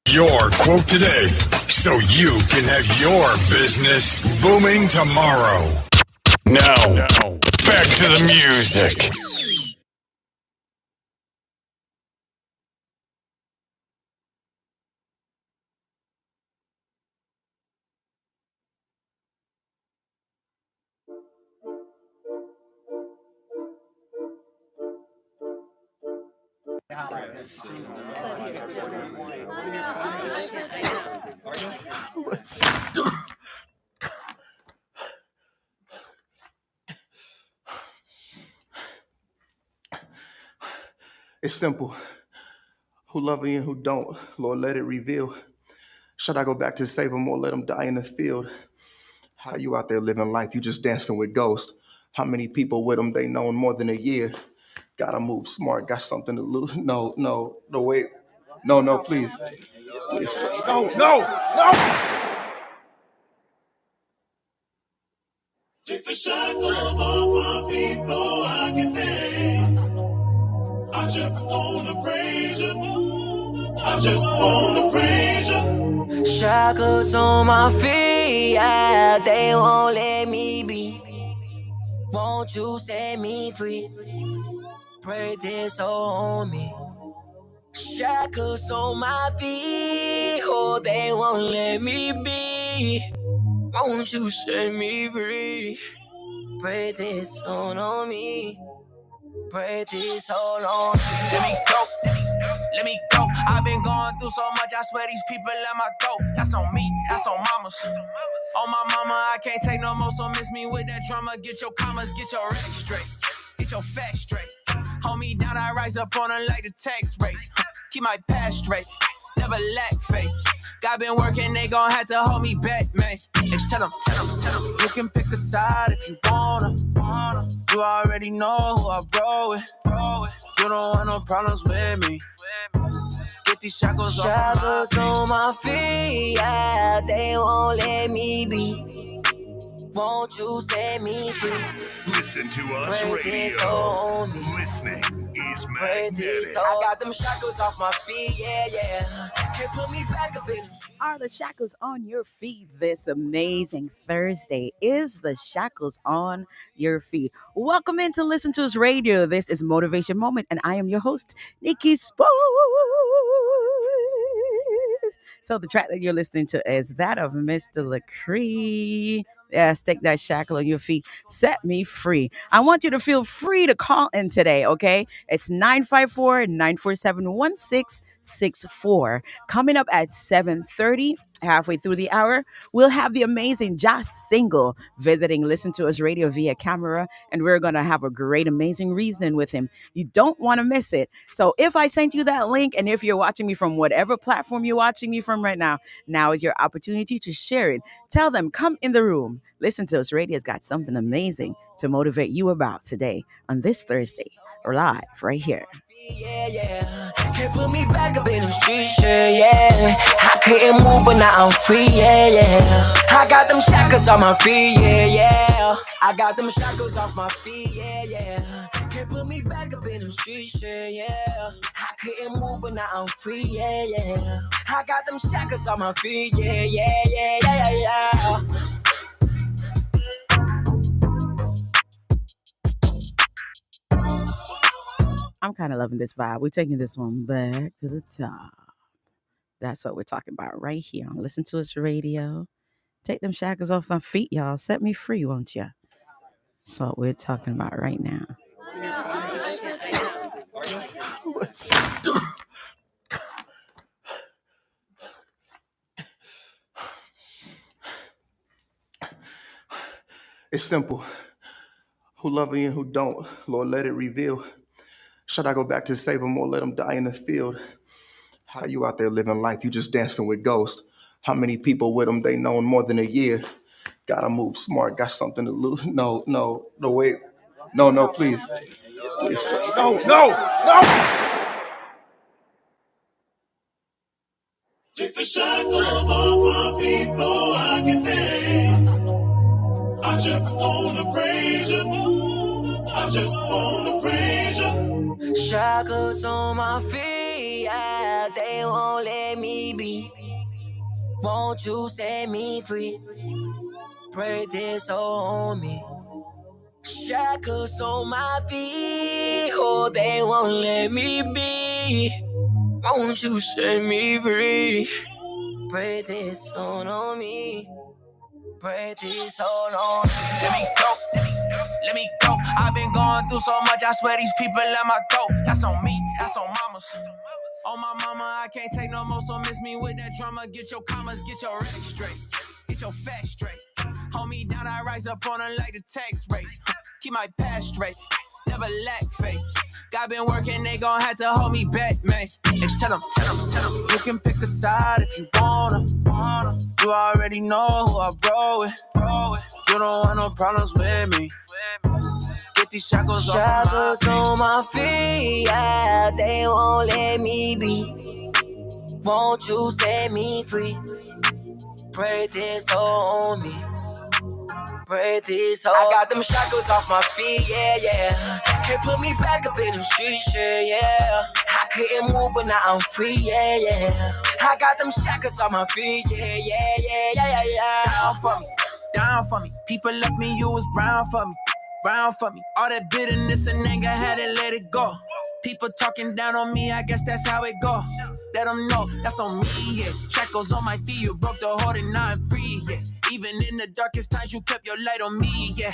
Your quote today so you can have your business booming tomorrow. Now, back to the music. It's simple. Who love me and who don't, Lord, let it reveal. Should I go back to save them or let them die in the field? How you out there living life? You just dancing with ghosts. How many people with them they known more than a year? Gotta move smart, got something to lose. No, wait. No, please. No. Take the shackles off my feet so I can dance. I just wanna praise you. I just wanna praise you. Shackles on my feet, yeah, they won't let me be. Won't you set me free? Pray this on me. Shackles on my feet, oh, they won't let me be. Won't you set me free? Pray this on me. Pray this on me. Let me go. I've been going through so much, I swear these people let my throat. That's on me, that's on mamas. On my mama, I can't take no more, so miss me with that drama. Get your commas, get your rec straight. Get your facts straight. Hold me down, I rise up on her like the tax rate. Keep my past straight, never lack faith. God been working, they gon' have to hold me back, man. And tell them, you can pick a side if you wanna. You already know who I roll with. You don't want no problems with me. Get these shackles on my feet, yeah, they won't let me be. Won't you set me free? Listen to us Pray radio. Listening is magnetic. I got them shackles off my feet, yeah. Can't put me back up in. Are the shackles on your feet this amazing Thursday? Is the shackles on your feet? Welcome in to Listen to Us Radio. This is Motivation Moment, and I am your host, Nikki Sports. So the track that you're listening to is that of Mr. LaCree. Yes, take that shackle on your feet. Set me free. I want you to feel free to call in today, okay? It's 954-947-1664. Coming up at 7:30, halfway through the hour, we'll have the amazing Josh Single visiting Listen to Us Radio via camera, and we're going to have a great, amazing reasoning with him. You don't want to miss it. So if I sent you that link, and if you're watching me from whatever platform you're watching me from right now is your opportunity to share it. Tell them, come in the room. Listen to Us Radio's got something amazing to motivate you about today on this Thursday. Live right here. Yeah. Can't put me back up in them streets, yeah. I couldn't move, but now I'm free, yeah. I got them shackles on my feet, yeah. I got them shackles off my feet, yeah. Can't put me back up in them streets, yeah. I couldn't move, but now I'm free, yeah. I got them shackles on my feet, yeah. I'm kind of loving this vibe. We're taking this one back to the top. That's what we're talking about right here on Listen to Us Radio. Take them shackles off my feet, y'all. Set me free, won't you? That's what we're talking about right now. It's simple. Who love me and who don't, Lord, let it reveal. Should I go back to save them or let them die in the field? How you out there living life? You just dancing with ghosts. How many people with them they known more than a year? Gotta move smart, got something to lose. No, wait. No, please. No. Take the shackles off my feet so I can dance. I just wanna praise you. I just wanna praise you. Shackles on my feet, yeah, yeah, they won't let me be. Won't you set me free? Pray this on me. Shackles on my feet, oh, they won't let me be. Won't you set me free? Pray this on me. Pray this on me. Let me go. Let me go. I've been going through so much, I swear these people let my throat. That's on me, that's on mamas. On my mama, I can't take no more, so miss me with that drama. Get your commas, get your rec straight. Get your facts straight. Hold me down, I rise up on her like the tax rate. Keep my past straight, never lack faith. God been working, they gon' have to hold me back, man. And tell them, you can pick a side if you wanna. You already know who I roll with. You don't want no problems with me. Get these shackles on my feet, yeah, they won't let me be. Won't you set me free? Pray this on me. Pray this on me. I got them shackles off my feet, yeah. Can't put me back up in the streets, yeah. I couldn't move, but now I'm free, yeah. I got them shackles off my feet, yeah. Down for me. People left me, you was brown for me. All that bitterness and anger, had to let it go. People talking down on me, I guess that's how it go. Let them know, that's on me, yeah. Shackles on my feet, you broke the hold and now I'm free, yeah. Even in the darkest times, you kept your light on me, yeah.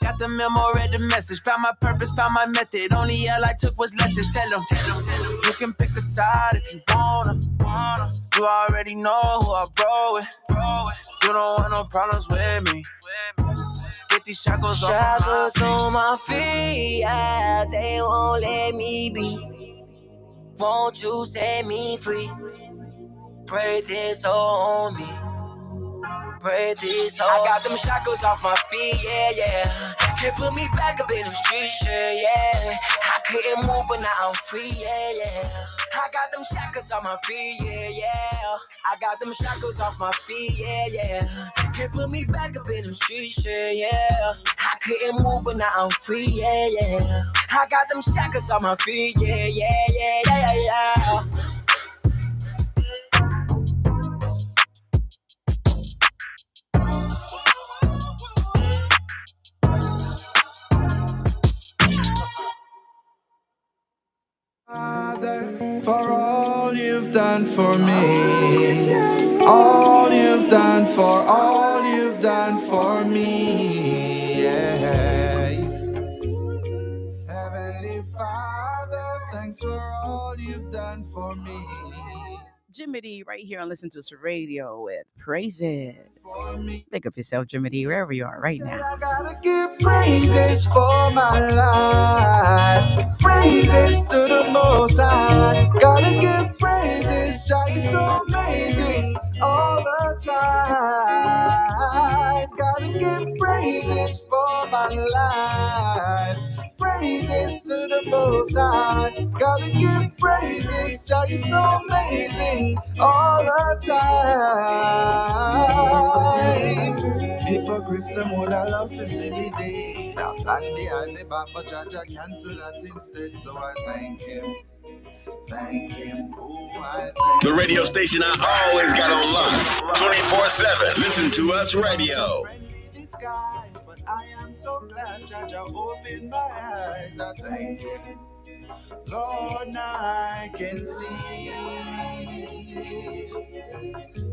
Got the memo, read the message. Found my purpose, found my method. Only all I took was lessons. Tell them. You can pick a side if you wanna. You already know who I roll with. You don't want no problems with me. Get these shackles on my feet, yeah, they won't let me be. Won't you set me free? Pray this on me. Pray this on me. I got them shackles off my feet, yeah. Can't put me back up in the streets, yeah. I couldn't move, but now I'm free, yeah. I got them shackles off my feet, yeah. I got them shackles off my feet, yeah. Can't put me back up in the streets, yeah. I couldn't move, but now I'm free, yeah. I got them shackles off my feet, yeah. Father, for all you've done for me, all you've done for me, yes. Heavenly Father, thanks for all you've done for me. Jimmy D right here on Listen to Us Radio with Praises. Pick up yourself, Jimmy D, wherever you are right now. I gotta give praises for my life. Praises to the Most High. Gotta give praises, Jah is so amazing all the time. Gotta give praises for my life. Praises to the Most High. Gotta give praises, Jah is so amazing all the time. Hypocrites, some would I love to see me dead. I planned the I be back, but Jah cancel that instead. So I thank him. Thank him. Oh, I thank The radio station I always got on lock. 24/7. Listen to Us Radio. friendly disguise, but I am so glad Jah opened my eyes. I thank him. Lord, now I can see.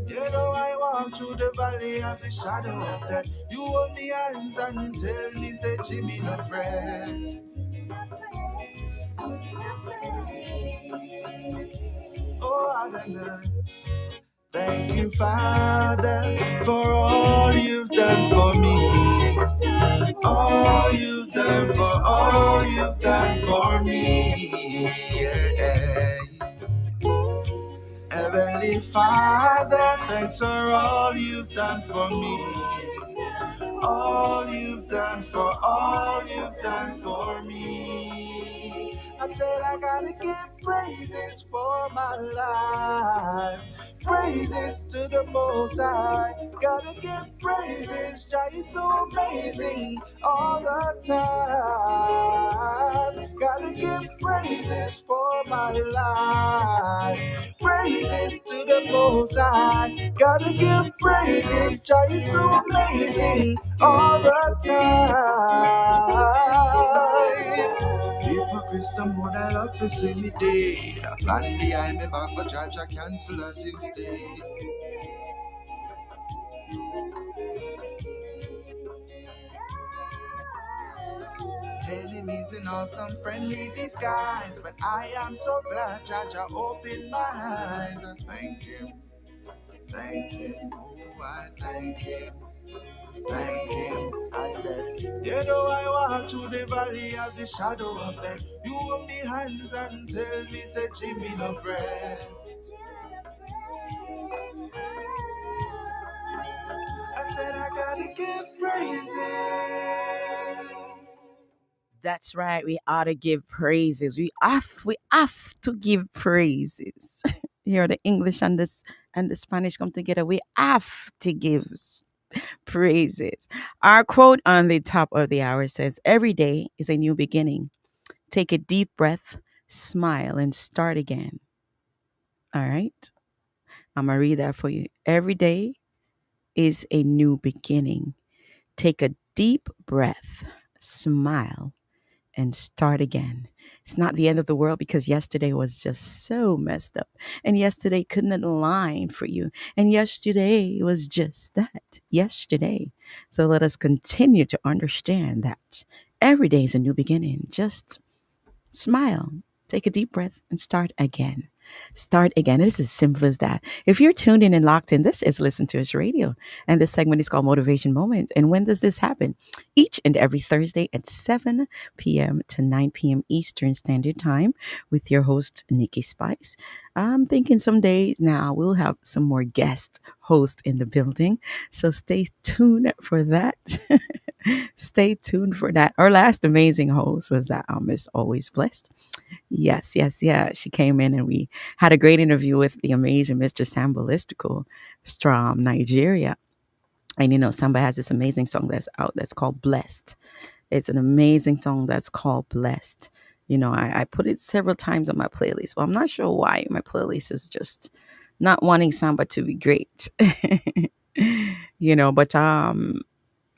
You know I walk through the valley of the shadow of death. You hold me hands and tell me, say, Jimmy, no friend. Oh, I don't know. Thank you, Father, for all you've done for me. All you've done for me. Yes. Heavenly Father, thanks for all you've done for me. All you've done for me. I said I gotta give praises for my life. Praises to the Most High. Gotta give praises. Jah is so amazing all the time. Gotta give praises for my life. Praises to the Most High. Gotta give praises. Jah is so amazing all the time. Hypocrites, the more I love to see me dead. A plan behind me back, but Jah cancel that instead. Enemies in awesome friendly disguise, but I am so glad Jah opened my eyes. I thank him, oh I thank him. Thank him, I said, you know I walk through the valley of the shadow of death. You hold me hands and tell me, say, Jimmy, no friend. I said, I gotta give praises. That's right. We ought to give praises. We have to give praises. Here, the English and the Spanish come together. We have to give praises. Our quote on the top of the hour says, "Every day is a new beginning. Take a deep breath, smile, and start again." All right. I'm gonna read that for you. Every day is a new beginning. Take a deep breath, smile, and start again. It's not the end of the world because yesterday was just so messed up. And yesterday couldn't align for you. And yesterday was just that, yesterday. So let us continue to understand that every day is a new beginning. Just smile, take a deep breath, and start again. Start again. It's as simple as that. If you're tuned in and locked in, this is Listen to Us Radio. And this segment is called Motivation Moments. And when does this happen? Each and every Thursday at 7 p.m. to 9 p.m. Eastern Standard Time with your host, Nikki Spice. I'm thinking some days now we'll have some more guest hosts in the building. So stay tuned for that. Stay tuned for that. Our last amazing host was that Miss Always Blessed. Yes, yes, yeah. She came in and we had a great interview with the amazing Mr. Samba Listicle from Nigeria. And Samba has this amazing song that's out that's called Blessed. It's an amazing song that's called Blessed. I put it several times on my playlist. Well, I'm not sure why. My playlist is just not wanting Samba to be great. But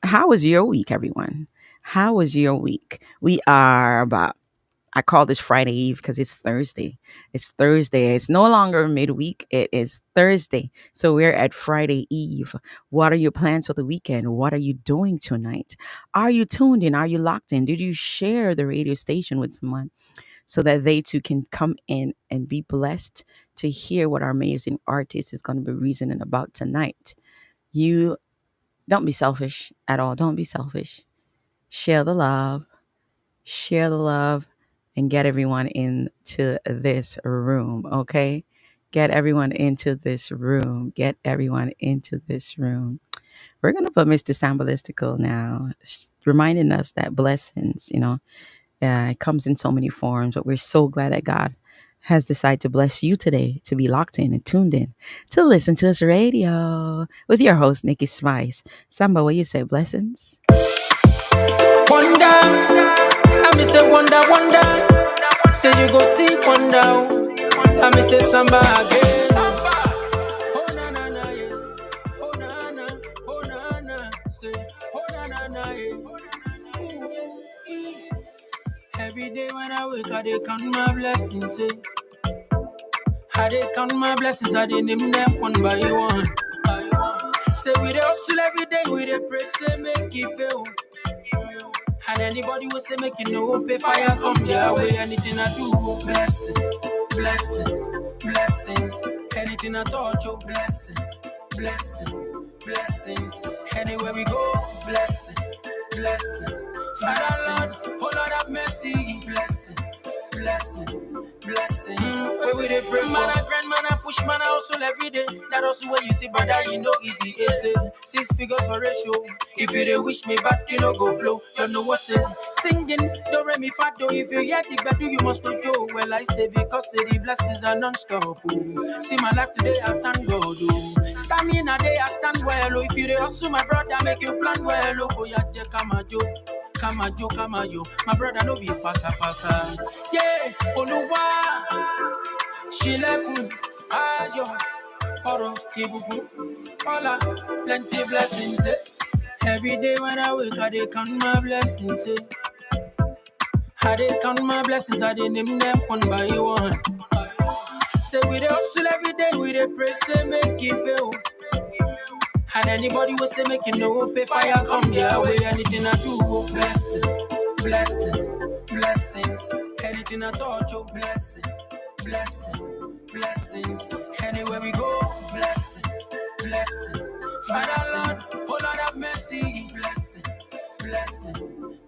how was your week, everyone? How was your week? We are about, I call this Friday Eve because it's Thursday. It's Thursday. It's no longer midweek. It is Thursday. So we're at Friday Eve. What are your plans for the weekend? What are you doing tonight? Are you tuned in? Are you locked in? Did you share the radio station with someone so that they too can come in and be blessed to hear what our amazing artist is going to be reasoning about tonight? You don't be selfish at all. Don't be selfish. Share the love. Share the love and get everyone into this room, okay? Get everyone into this room. Get everyone into this room. We're going to put Mr. Sambalistical now, reminding us that blessings, it comes in so many forms, but we're so glad that God has decided to bless you today to be locked in and tuned in to Listen to Us Radio with your host, Nikki Spice. Samba, what you say, blessings? Wonder, I me say wonder, wonder. Say you go see wonder. I me say samba again. Oh na na na yeah. Oh na na, oh na na. Say oh na na na yeah. Every day when I wake, I dey count my blessings. Say, I dey count my blessings. I dey name them one by one. Say we dey hustle every day. We dey pray, say make it pay. And anybody will say make it no pay, fire come their way. Anything I do, blessing, blessing, blessings. Anything I touch, oh blessing, blessing, blessings. Anywhere we go, blessing, blessing. Father Lord, oh Lord have mercy, blessing, blessing, blessings. Where we dey pray for man, I grind, man, I push, man, I hustle every day. That also where you see, brother, you know easy, easy. 6 figures for ratio. If you dey wish me back, you know go blow. You know what's it? singing, do re mi fa do. If you hear the bedu, you must know Joe. Well, I say because say the blessings are non-stop. Oh. See my life today, I thank God. Oh. Stamina day, I stand well. Oh. If you dey hustle, my brother, make you plan well. Oh, yeah, come on, Joe. Come on, Joe, come on, yo. My brother no be pasa. Yeah, Oluwa, Shilekun, Ayo, Oro, Ibuku, Ola, plenty blessings. Eh. Every day when I wake, I dey count my blessings. Eh. I dey count my blessings, I dey name them one by one. Say we dey hustle every day, we dey pray, say make it pay. Oh. And anybody will say make it no pay, fire come their way. Anything I do, oh, blessings. Anything I touch, oh, blessings. Anywhere we go, blessing. Father Lord, oh Lord have mercy, blessing.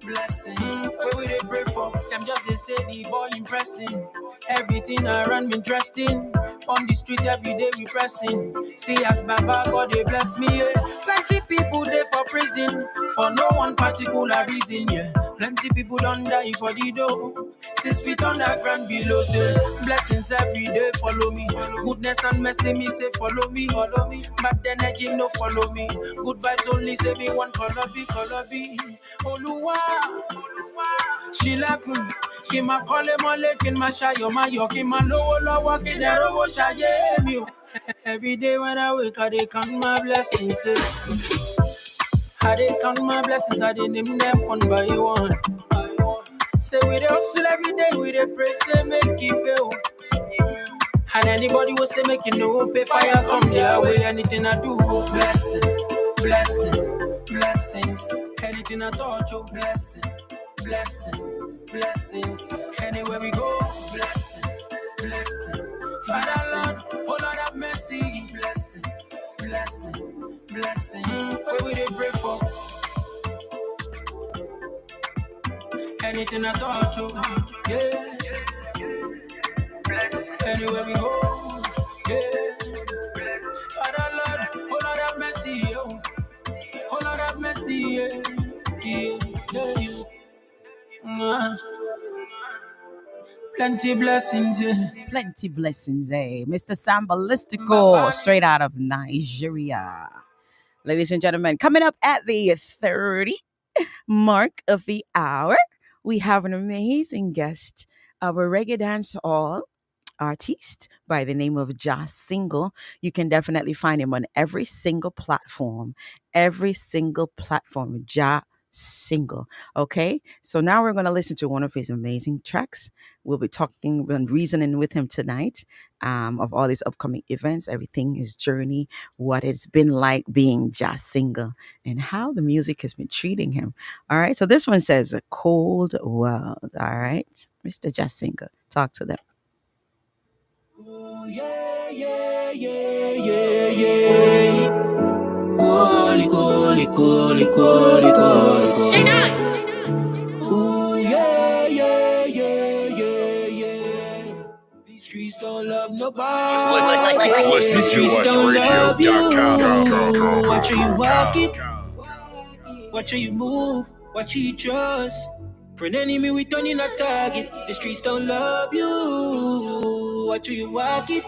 Where we they pray for them, just they say the boy impressing. Everything around me interesting. On the street every day we pressing. See as Baba God they bless me. Yeah. Plenty people there for prison for no one particular reason. Yeah. Plenty people don't die for the dough. 6 feet underground below. Say blessings every day follow me. Goodness and mercy me say follow me. Bad energy no follow me. Good vibes only say me one color be. Oluwa. She like me. Kima kole mole kin ma shayo ma yo kima lowo kin dero wo shaye mi. Every day when I wake I dey count my blessings. I dey count my blessings, I dey name them one by one. Say we dey hustle every day, we dey pray, say make it pay. Oh. And anybody will say make it no pay, fire come their way. Anything I do, oh, blessings. Anything I touch, oh, blessings. Anywhere we go, blessing. Father Lord, oh Lord have mercy, blessing. Where we dey pray for. Anything I touch, oh, yeah. Anywhere we go, yeah. Father Lord, oh Lord have mercy, oh Lord have mercy, yeah. Plenty blessings, Plenty blessings, eh? Mr. Sambalistico, straight out of Nigeria. Ladies and gentlemen, coming up at the 30 mark of the hour, we have an amazing guest of a reggae dance hall artist by the name of Josh Single. You can definitely find him on every single platform. Josh Single. Okay, so now we're going to listen to one of his amazing tracks. We'll be talking and reasoning with him tonight of all his upcoming events, everything, his journey, what it's been like being Josh Single, and how the music has been treating him. All right, so this one says a cold world. All right, Mr. Josh Single, talk to them. Ooh, yeah. Cool. Ooh, yeah. These streets don't love nobody. Listen These to streets us don't love you. radio.com. Watch how you walk it. Watch how you move. Watch how you trust. For an enemy, we turning a target. The streets don't love you. Watch how you walk it.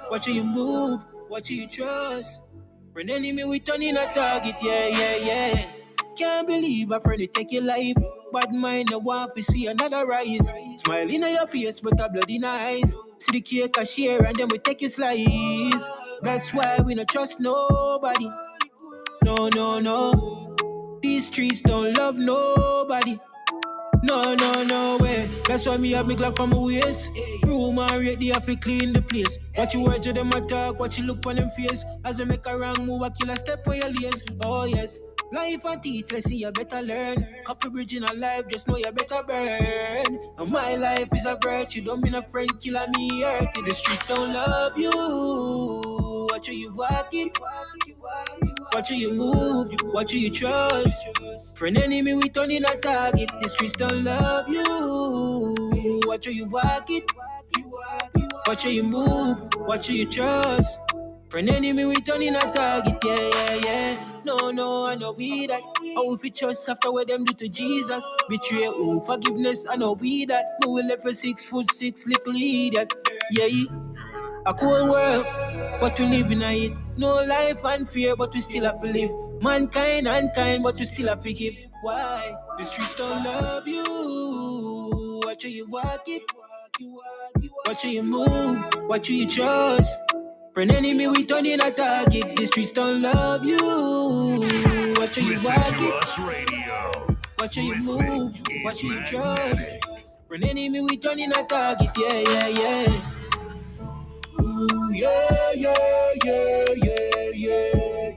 Watch how you move. Watch how you trust. For an enemy, we turning a target. Yeah. Can't believe a friend take your life. Bad mind, no want to see another rise. Smiling on your face, but a blood in eyes. See the cake a share, and then we take your slice. That's why we don't trust nobody. No. These streets don't love nobody. No way. That's why me have me Glock on my waist. Room and rate, they have to clean the place. Watch you words with them attack, watch you look on them face. As they make a wrong move, I kill a step where you lace. Oh yes. Life and teach, let's see you better learn. Couple bridge in a life, just know you better burn. And my life is a virtue, don't mean a friend killer me hurt. The streets don't love you. Watch how you walk it. Watch how you move, watch how you trust. For an enemy, we turn in a target. The streets don't love you. Watch how you walk it. Watch how you move, watch how you trust. Friend enemy we turn in a target, yeah, yeah, yeah. No, no, I know we that. How if we trust after what them do to Jesus? Betray, oh, forgiveness, I know we that. No, we left for 6'6", little idiot. Yeah, a cold world, but we live in it. No life and fear, but we still have to live. Mankind unkind, but we still have to give. Why? The streets don't love you. Watch how you walk it. Watch how you move. Watch how you trust. Friend enemy, we turn in a target. The streets don't love you. Watch how you Listen walk to it. us radio. Watch how you Listening move. Watch is how you trust. magnetic. Friend enemy, we turn in a target. Yeah, yeah, yeah. Ooh, yeah, yeah, yeah, yeah, yeah.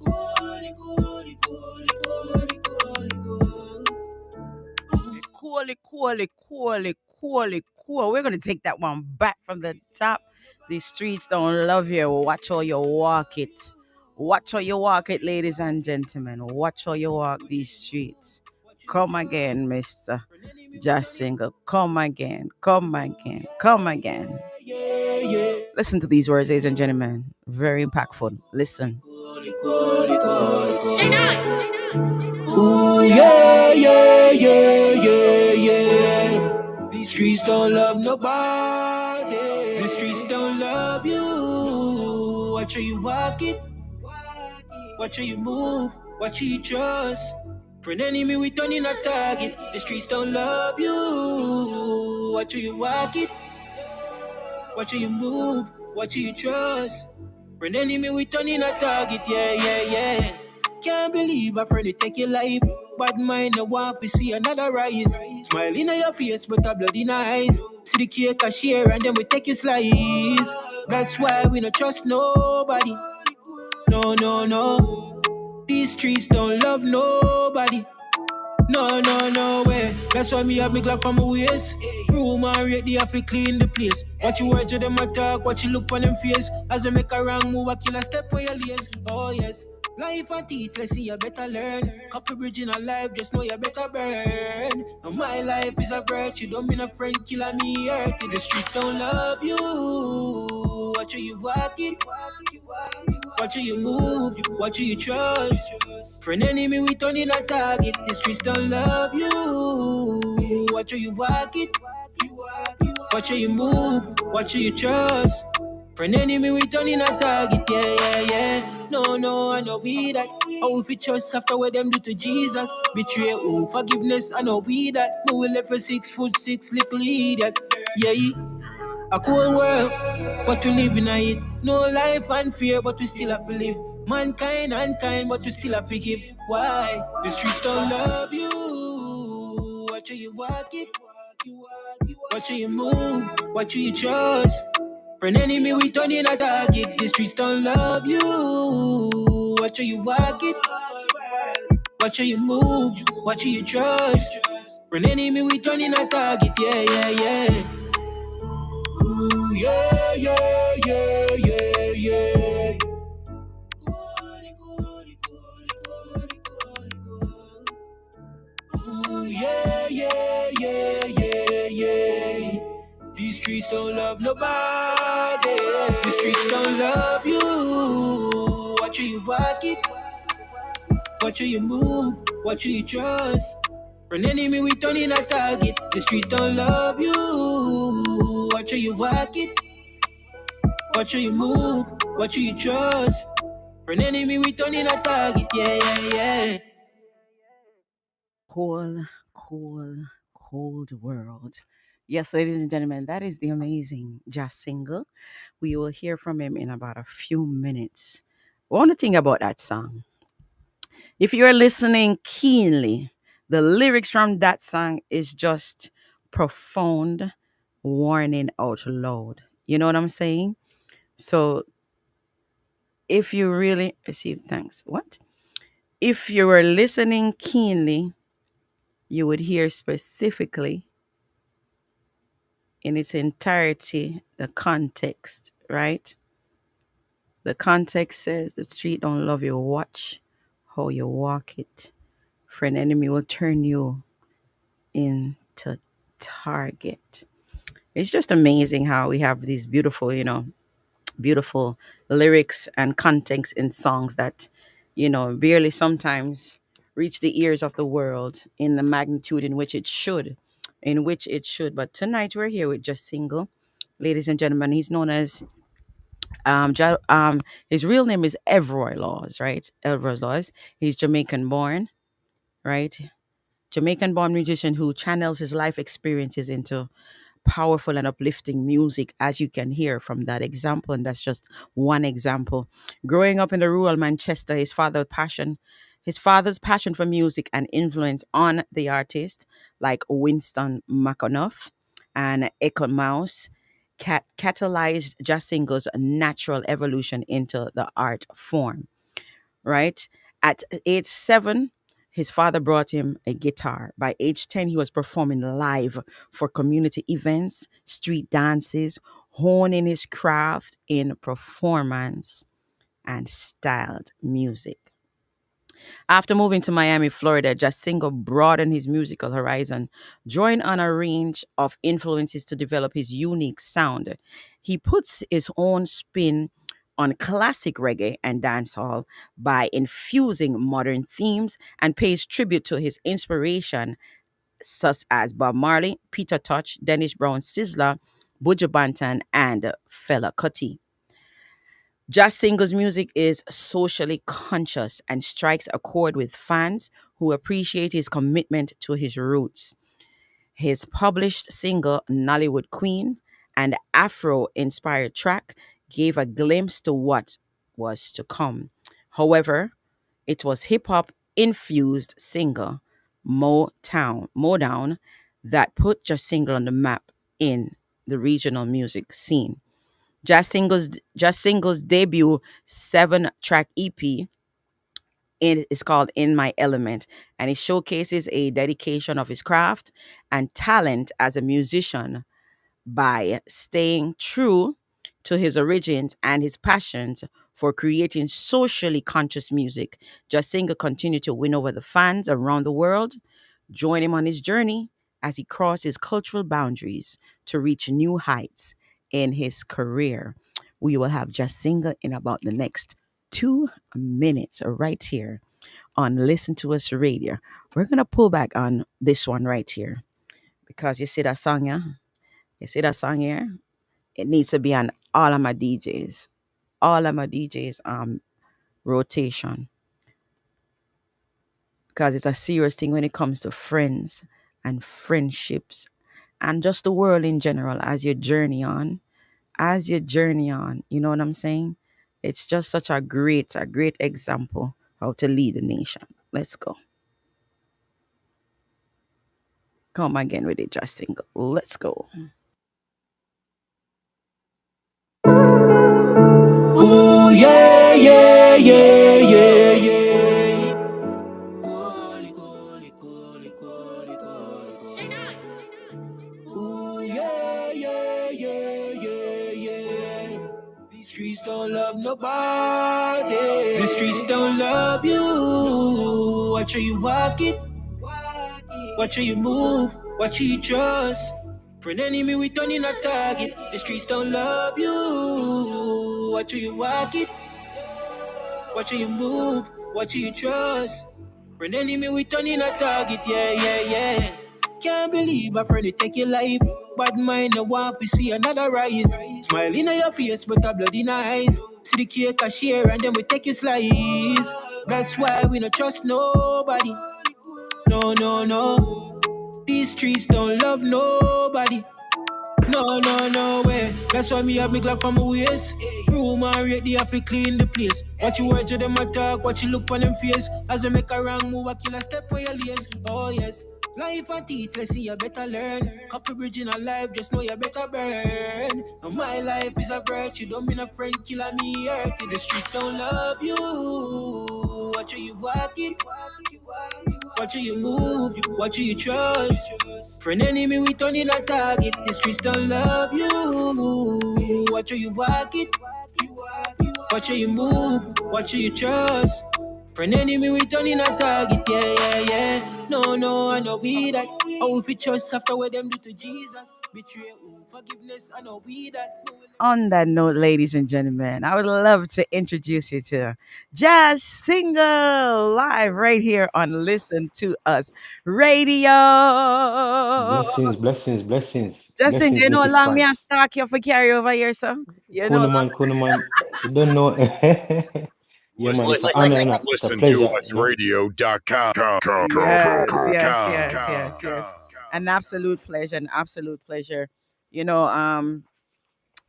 Quality, quality, quality, quality, quality, quality. Cool. We're gonna take that one back from the top. The streets don't love you. Watch how you walk it. Watch how you walk it, ladies and gentlemen. Watch how you walk these streets. Come again, Mister. Just single. Come again. Come again. Come again. Yeah, yeah. Listen to these words, ladies and gentlemen. Very impactful. Listen. Quality, quality, quality, quality. Ooh, yeah, yeah, yeah, yeah, yeah. These streets don't love nobody. The streets don't love you. Watch how you walk it. Watch how you move. Watch how you trust. For an enemy, we turn in a target. The streets don't love you. Watch how you walk it. Watch how you move. Watch how you trust. For an enemy, we turn in a target. Yeah, yeah, yeah. Can't believe a friend to take your life. Bad mind, no want to see another rise. Smile in your face, but a blood in your eyes. See the cake a share and then we take your slice. That's why we don't trust nobody. No, no, no. These streets don't love nobody. No, no, no way. That's why me have me Glock on my waist. Room and rate, they have to clean the place. Watch you words with them attack, watch you look on them face. As they make a wrong move, I kill a step where you lace. Oh yes. Life and teach, let's see you better learn. Couple bridge in a life, just know you better burn. And my life is a virtue, don't mean a friend killer me hurt. The streets don't love you. Watch how you walk it. Watch how you move, watch how you trust. For an enemy, we turn in a target. The streets don't love you. Watch how you walk it. Watch how you move, watch how you trust. For an enemy, we turn in a target. Yeah, yeah, yeah. No, no, I know we that. How if we trust after what them do to Jesus? Betray, oh, forgiveness, I know we that. No, we left for 6'6", little idiot. Yeah, a cold world, but we live in it. No life and fear, but we still have to live. Mankind unkind, but we still have to give. Why? The streets don't love you. Watch how you walk it. Watch how you move. Watch how you trust. For an enemy, we turn in a target. The streets don't love you. Watch how you walk it. Watch how you move. Watch how you trust. For an enemy, we turn in a target. Yeah, yeah, yeah. Ooh, yeah, yeah, yeah, yeah, yeah. Ooh, yeah, yeah, yeah, yeah, yeah. These streets don't love nobody. These streets don't love you. Watch how you walk it. Watch how you move. Watch how you trust. For an enemy, we turn in a target. The streets don't love you. Watch how you walk it. Watch how you move, watch how you trust. For an enemy, we turn in a target, yeah, yeah, yeah. Cold world. Yes, ladies and gentlemen, that is the amazing jazz single. We will hear from him in about a few minutes. One thing about that song, if you're listening keenly, the lyrics from that song is just profound warning out loud. You know what I'm saying? So if you really receive thanks, what? If you were listening keenly, you would hear specifically in its entirety the context, right? The context says the street don't love you. Watch how you walk it. For an enemy will turn you into target. It's just amazing how we have these beautiful, beautiful lyrics and context in songs that, barely sometimes reach the ears of the world in the magnitude in which it should. But tonight we're here with Just Single. Ladies and gentlemen, he's known as his real name is Evroy Laws, right? Evroy Laws. He's Jamaican born, right? Jamaican born musician who channels his life experiences into powerful and uplifting music, as you can hear from that example. And that's just one example. Growing up in the rural Manchester, his father's passion for music and influence on the artist like Winston McAnuff and Echo Mouse catalyzed jazz singles' natural evolution into the art form, right? At age 7, his father brought him a guitar. By age 10, he was performing live for community events, street dances, honing his craft in performance and styled music. After moving to Miami, Florida, Jacingo broadened his musical horizon, drawing on a range of influences to develop his unique sound. He puts his own spin on classic reggae and dancehall by infusing modern themes and pays tribute to his inspiration, such as Bob Marley, Peter Tosh, Dennis Brown, Sizzla, Buju Banton, and Fela Kuti. Jazz Singles' music is socially conscious and strikes a chord with fans who appreciate his commitment to his roots. His published single, Nollywood Queen, and Afro inspired track gave a glimpse to what was to come. However, it was hip hop infused single, Modown, that put Jazz Single on the map in the regional music scene. Jazz Singles debut 7-track EP is called In My Element, and it showcases a dedication of his craft and talent as a musician by staying true to his origins and his passions for creating socially conscious music. Jasinga continued to win over the fans around the world. Join him on his journey as he crosses cultural boundaries to reach new heights in his career. We will have Jasinga in about the next 2 minutes right here on Listen to Us Radio. We're going to pull back on this one right here because you see that song, yeah? You see that song here? It needs to be on all of my DJs rotation because it's a serious thing when it comes to friends and friendships and just the world in general as you journey on, you know what I'm saying? It's just such a great example how to lead a nation. Let's go. Come again with it, just single. Let's go. Ooh, yeah, yeah, yeah, yeah, yeah. Coli, coli, coli, coli, coli, coli. Ooh, yeah, yeah, yeah, yeah, yeah. These streets don't love nobody. The streets don't love you. Watch how you walk it. Watch how you move. Watch how you trust. For an enemy, we turn in a target. The streets don't love you. Watch how you walk it. Watch how you move. Watch how you trust. For an enemy, we turn in a target. Yeah, yeah, yeah. Can't believe a friend will take your life. Bad mind, no want to see another rise. Smile in your face, but a blood in your eyes. See the cake a share and then we take your slice. That's why we don't trust nobody. No, no, no. These streets don't love nobody. No, no, no way. That's why me have me Glock on my waist. Room and rate, they have to clean the place. Watch you words with them attack, watch you look on them face. As they make a wrong move, I kill a step for your lace. Oh yes, life and teach, let's see you better learn. Couple bridge in a life, just know you better burn. And my life is a virtue, don't mean a friend killer me hurt. The streets don't love you. Watch how you walk it. Watch how you move, watch how you trust. For an enemy, we turn in a target. The streets don't love you. Watch how you walk it. Watch how you move, watch how you trust. For an enemy, we turn in a target. Yeah, yeah, yeah. No, no, I know we that. Oh, if you choice after what them do to Jesus, betray who? Forgiveness, I know we that. On that note, ladies and gentlemen, I would love to introduce you to Jazz Single live right here on Listen to Us Radio. Blessings, blessings, blessings, Just sing, blessings, you know, Nikki long me Span. a stalk you for carry over here, sir. You know, Kuna man, you don't know. Yeah, man, it's an honor and it's a Listen to pleasure, us radio.com. yes, yes, yes, yes, yes. An absolute pleasure, an absolute pleasure. You know,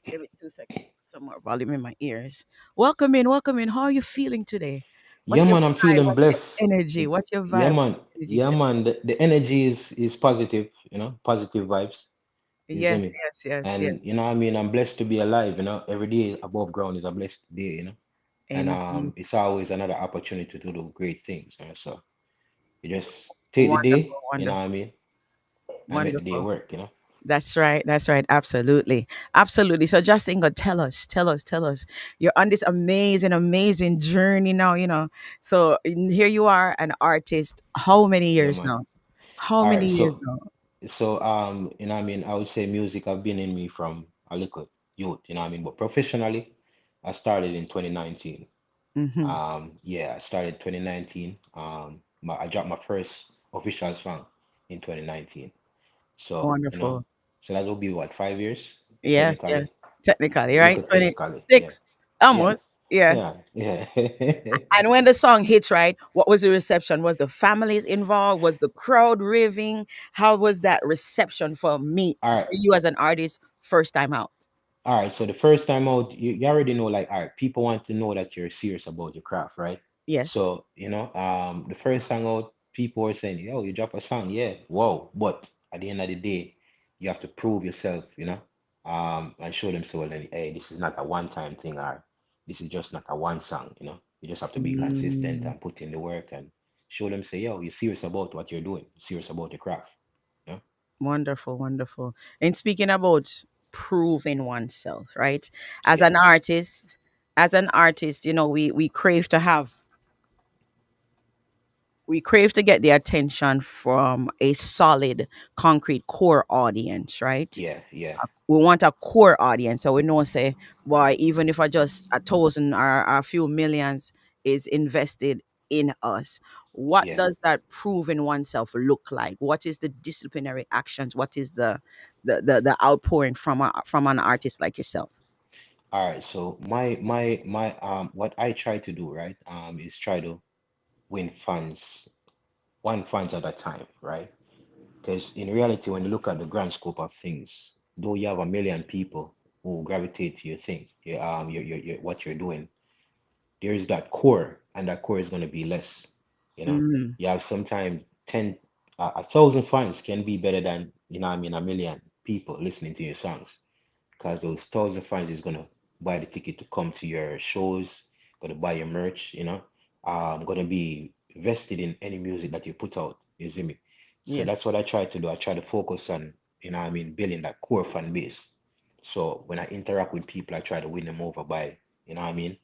give it 2 seconds. Some more volume in my ears. Welcome in, welcome in. How are you feeling today? Yeah, What's your man, I'm vibe? feeling What's your blessed. energy? What's your Yeah, vibe? What's man, your energy yeah, today? man. The energy is positive, positive vibes. You see Yes, me? yes, yes, And yes. I mean, I'm blessed to be alive. Every day above ground is a blessed day. And Indeed. it's always another opportunity to do great things. So you just take the day. Wonderful, You know what wonderful, I mean, and make the day wonderful. work. That's right. That's right. Absolutely. Absolutely. So just Ingo, tell us. You're on this amazing, amazing journey now, So here you are, an artist. How many Yeah, years man. now? How All many right, years so now? I mean, I would say music have been in me from a little youth, but professionally, I started in 2019. Mm-hmm. Yeah, I started 2019. I dropped my first official song in 2019. So, Wonderful. so that will be what, 5 years Yes, yes. technically, Technically, right? little technically, yeah, 26. yeah, Almost. Yes. yeah. And when the song hits, right, what was the reception? Was the families involved? Was the crowd raving? How was that reception for me, All for right. you as an artist, first time out? All right, so the first time out, you already know, like, all right, people want to know that you're serious about your craft, right? Yes. So, the first song out, people were saying, yo, you drop a song, yeah, whoa. But at the end of the day, you have to prove yourself, and show them so, well, then, hey, this is not a one-time thing, or this is just not a one song. You just have to be consistent Mm, and put in the work and show them, say, yo, you're serious about what you're doing, serious about your craft, you know? wonderful, wonderful. And speaking about proving oneself, right? As Yeah, an artist, we crave to have we crave to get the attention from a solid concrete core audience, right? yeah, yeah, We want a core audience, so we know, say, boy, even if I just a thousand or a few millions is invested in us, what yeah. does that proving oneself look like? What is the disciplinary actions? What is the outpouring from an artist like yourself? All right, so my what I try to do, right, is try to win fans, one fans at a time, right? Because in reality, when you look at the grand scope of things, though you have a million people who gravitate to your thing, what you're doing, there is that core, and that core is going to be less. You know, Mm, you have sometimes 1,000 fans can be better than, a million people listening to your songs because those 1,000 fans is gonna buy the ticket to come to your shows, gonna buy your merch, gonna be vested in any music that you put out. You see me? So yes. that's what I try to do. I try to focus on, building that core fan base. So when I interact with people, I try to win them over by, you know what I mean?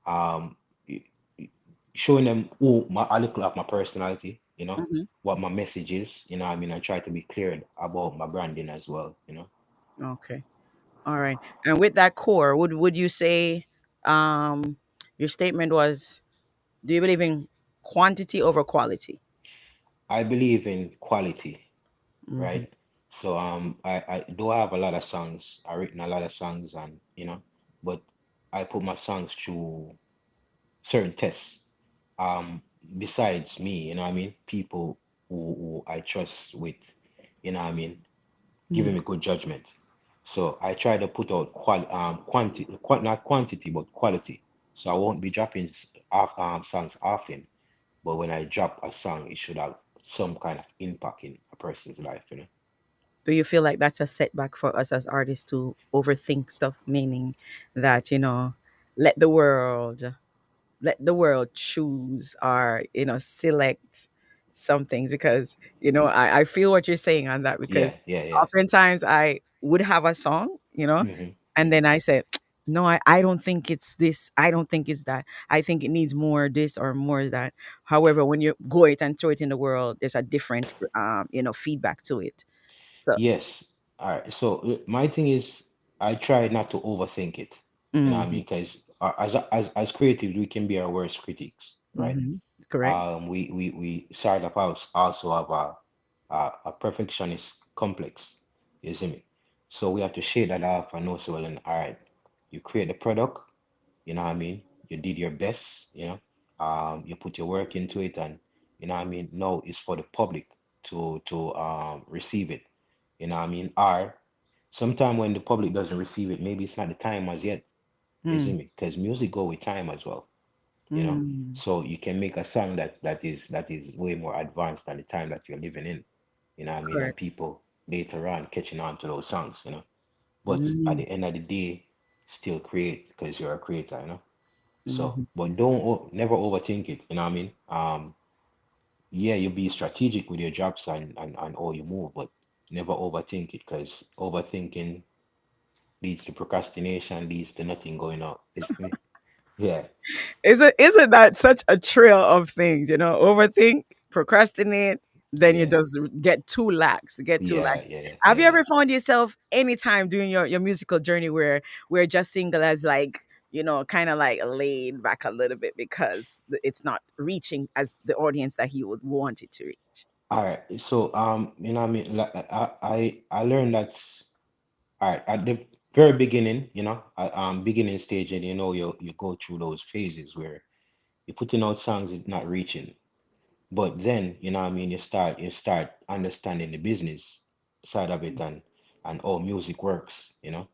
Um, y- y- Showing them a little of my personality, Hmm. what my message is, I try to be clear about my branding as well. Okay. All right. And with that core, would you say your statement was, do you believe in quantity over quality? I believe in quality, Hmm. right? So I do have a lot of songs. I've written a lot of songs, and but I put my songs through certain tests. Um, Besides me, people who I trust with, giving me good judgment. So I try to put out quantity, not quantity, but quality. So I won't be dropping songs often, but when I drop a song, it should have some kind of impact in a person's life. Do you feel like that's a setback for us as artists to overthink stuff, meaning that, let the world let the world choose or, select some things? Because, I feel what you're saying on that, Yeah, because yeah, yeah. oftentimes I would have a song, Hmm. and then I said, No, I don't think it's this. I don't think it's that. I think it needs more this or more that. However, when you go it and throw it in the world, there's a different, feedback to it. So, Yes. All right. So my thing is, I try not to overthink it. You know what I hmm mean? Because as creatives, we can be our worst critics, right? correct. We side of us also have a perfectionist complex. You see me? So we have to shade that off and know, so well, and all right, you create the product, you know what I mean? You did your best, you know, you put your work into it, and you know what I mean? No, it's for the public to receive it, you know what I mean? Or sometime when the public doesn't receive it, maybe it's not the time as yet, you see Mm, me? Because music go with time as well, you know. mm, So you can make a song that is way more advanced than the time that you're living in, you know what I mean? And correct. people later on catching on to those songs, you know. But at Mm, the end of the day, still create because you're a creator, you know. So, hmm but don't never overthink it, you know what I mean? Yeah, you be strategic with your jobs and all you move, but never overthink it because overthinking leads to procrastination, leads to nothing going on. It's me. Yeah, Isn't that such a trail of things? Overthink, procrastinate, then you yeah, just get too lax. Get too yeah, lax. yeah, Have yeah, you yeah. ever found yourself anytime during your musical journey where just single as like kind of like laid back a little bit because it's not reaching as the audience that he would want it to reach? All right. So, you know what I mean? Like, I learned that, all right, at the very beginning, beginning stage, and you go through those phases where you're putting out songs, it's not reaching. But then, you know what I mean, you start understanding the business side of it and how music works, you know.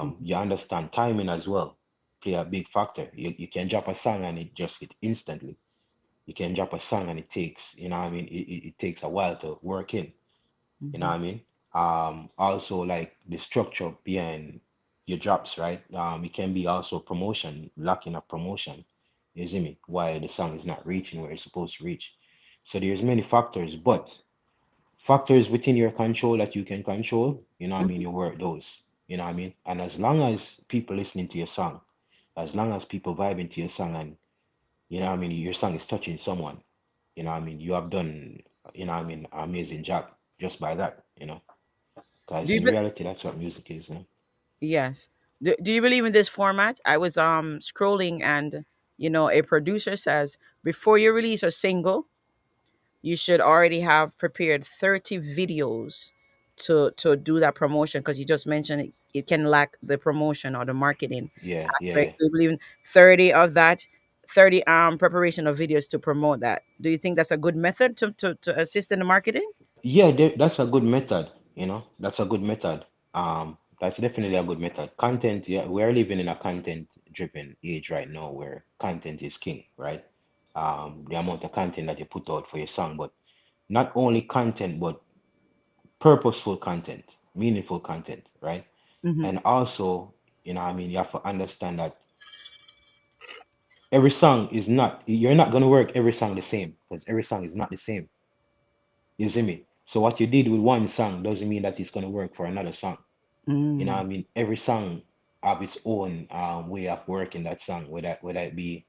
Mhm. You understand timing as well, play a big factor. You can drop a song and it just hit instantly. You can drop a song and it takes, you know what I mean, it takes a while to work in, you know what Mhm. I mean? Also like the structure behind your drops, right? It can be also promotion, lacking of promotion, you see me? Why the song is not reaching where it's supposed to reach. So there's many factors, but factors within your control that you can control, you know what I mean? Mhm. You work those, you know what I mean? And as long as people listening to your song, as long as people vibing to your song and you know what I mean, your song is touching someone, you know what I mean, you have done, you know what I mean, an amazing job just by that, you know. Because Do you in be- reality, that's what music is. You yes. Do you believe in this format? I was scrolling and a producer says before you release a single, you should already have prepared 30 videos to do that promotion because you just mentioned it can lack the promotion or the marketing yeah, yeah, yeah. aspect. Do you believe in 30 of that, 30 preparation of videos to promote that? Do you think that's a good method to assist in the marketing? Yeah, that's a good method. You know, that's a good method. That's definitely a good method. Content, yeah, we're living in a content-driven age right now where content is king, right? The amount of content that you put out for your song, but not only content, but purposeful content, meaningful content, right? Hmm And also, you know, what I mean, you have to understand that every song is not, you're not gonna work every song the same because every song is not the same. You see me? So what you did with one song doesn't mean that it's gonna work for another song. You know what mm, I mean? Every song have its own way of working that song, whether it be,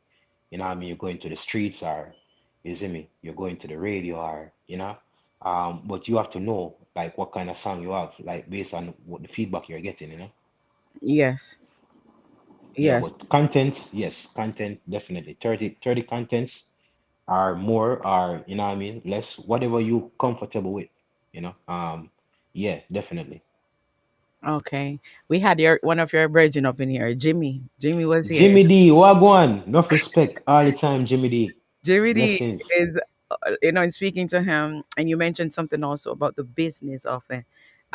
you know what I mean, you're going to the streets or you see me, you're going to the radio or you know. But you have to know like what kind of song you have, like based on what the feedback you're getting, you know. yes, Yeah, yes. but content, yes, content definitely. 30 contents are more are, you know what I mean, less, whatever you comfortable with, you know. Yeah, definitely. Okay, we had one of your brethren up in here, Jimmy was here. Jimmy D, wagwan. Enough respect all the time, Jimmy D. Jimmy D Blessings. is, in speaking to him, and you mentioned something also about the business of it.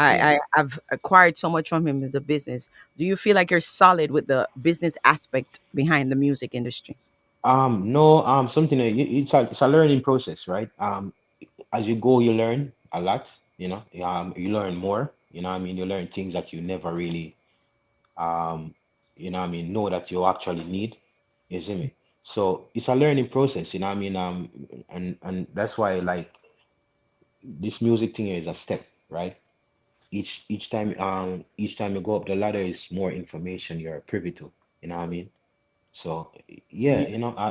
Yeah. I've acquired so much from him as the business. Do you feel like you're solid with the business aspect behind the music industry? No, something that it's a learning process, right? As you go, you learn a lot, you know. You learn more, you know what I mean? You learn things that you never really um, you know what I mean, know that you actually need. You see me? So it's a learning process, you know what I mean? And that's why like this music thing is a step, right? each time you go up the ladder is more information you're privy to. You know what I mean? So yeah,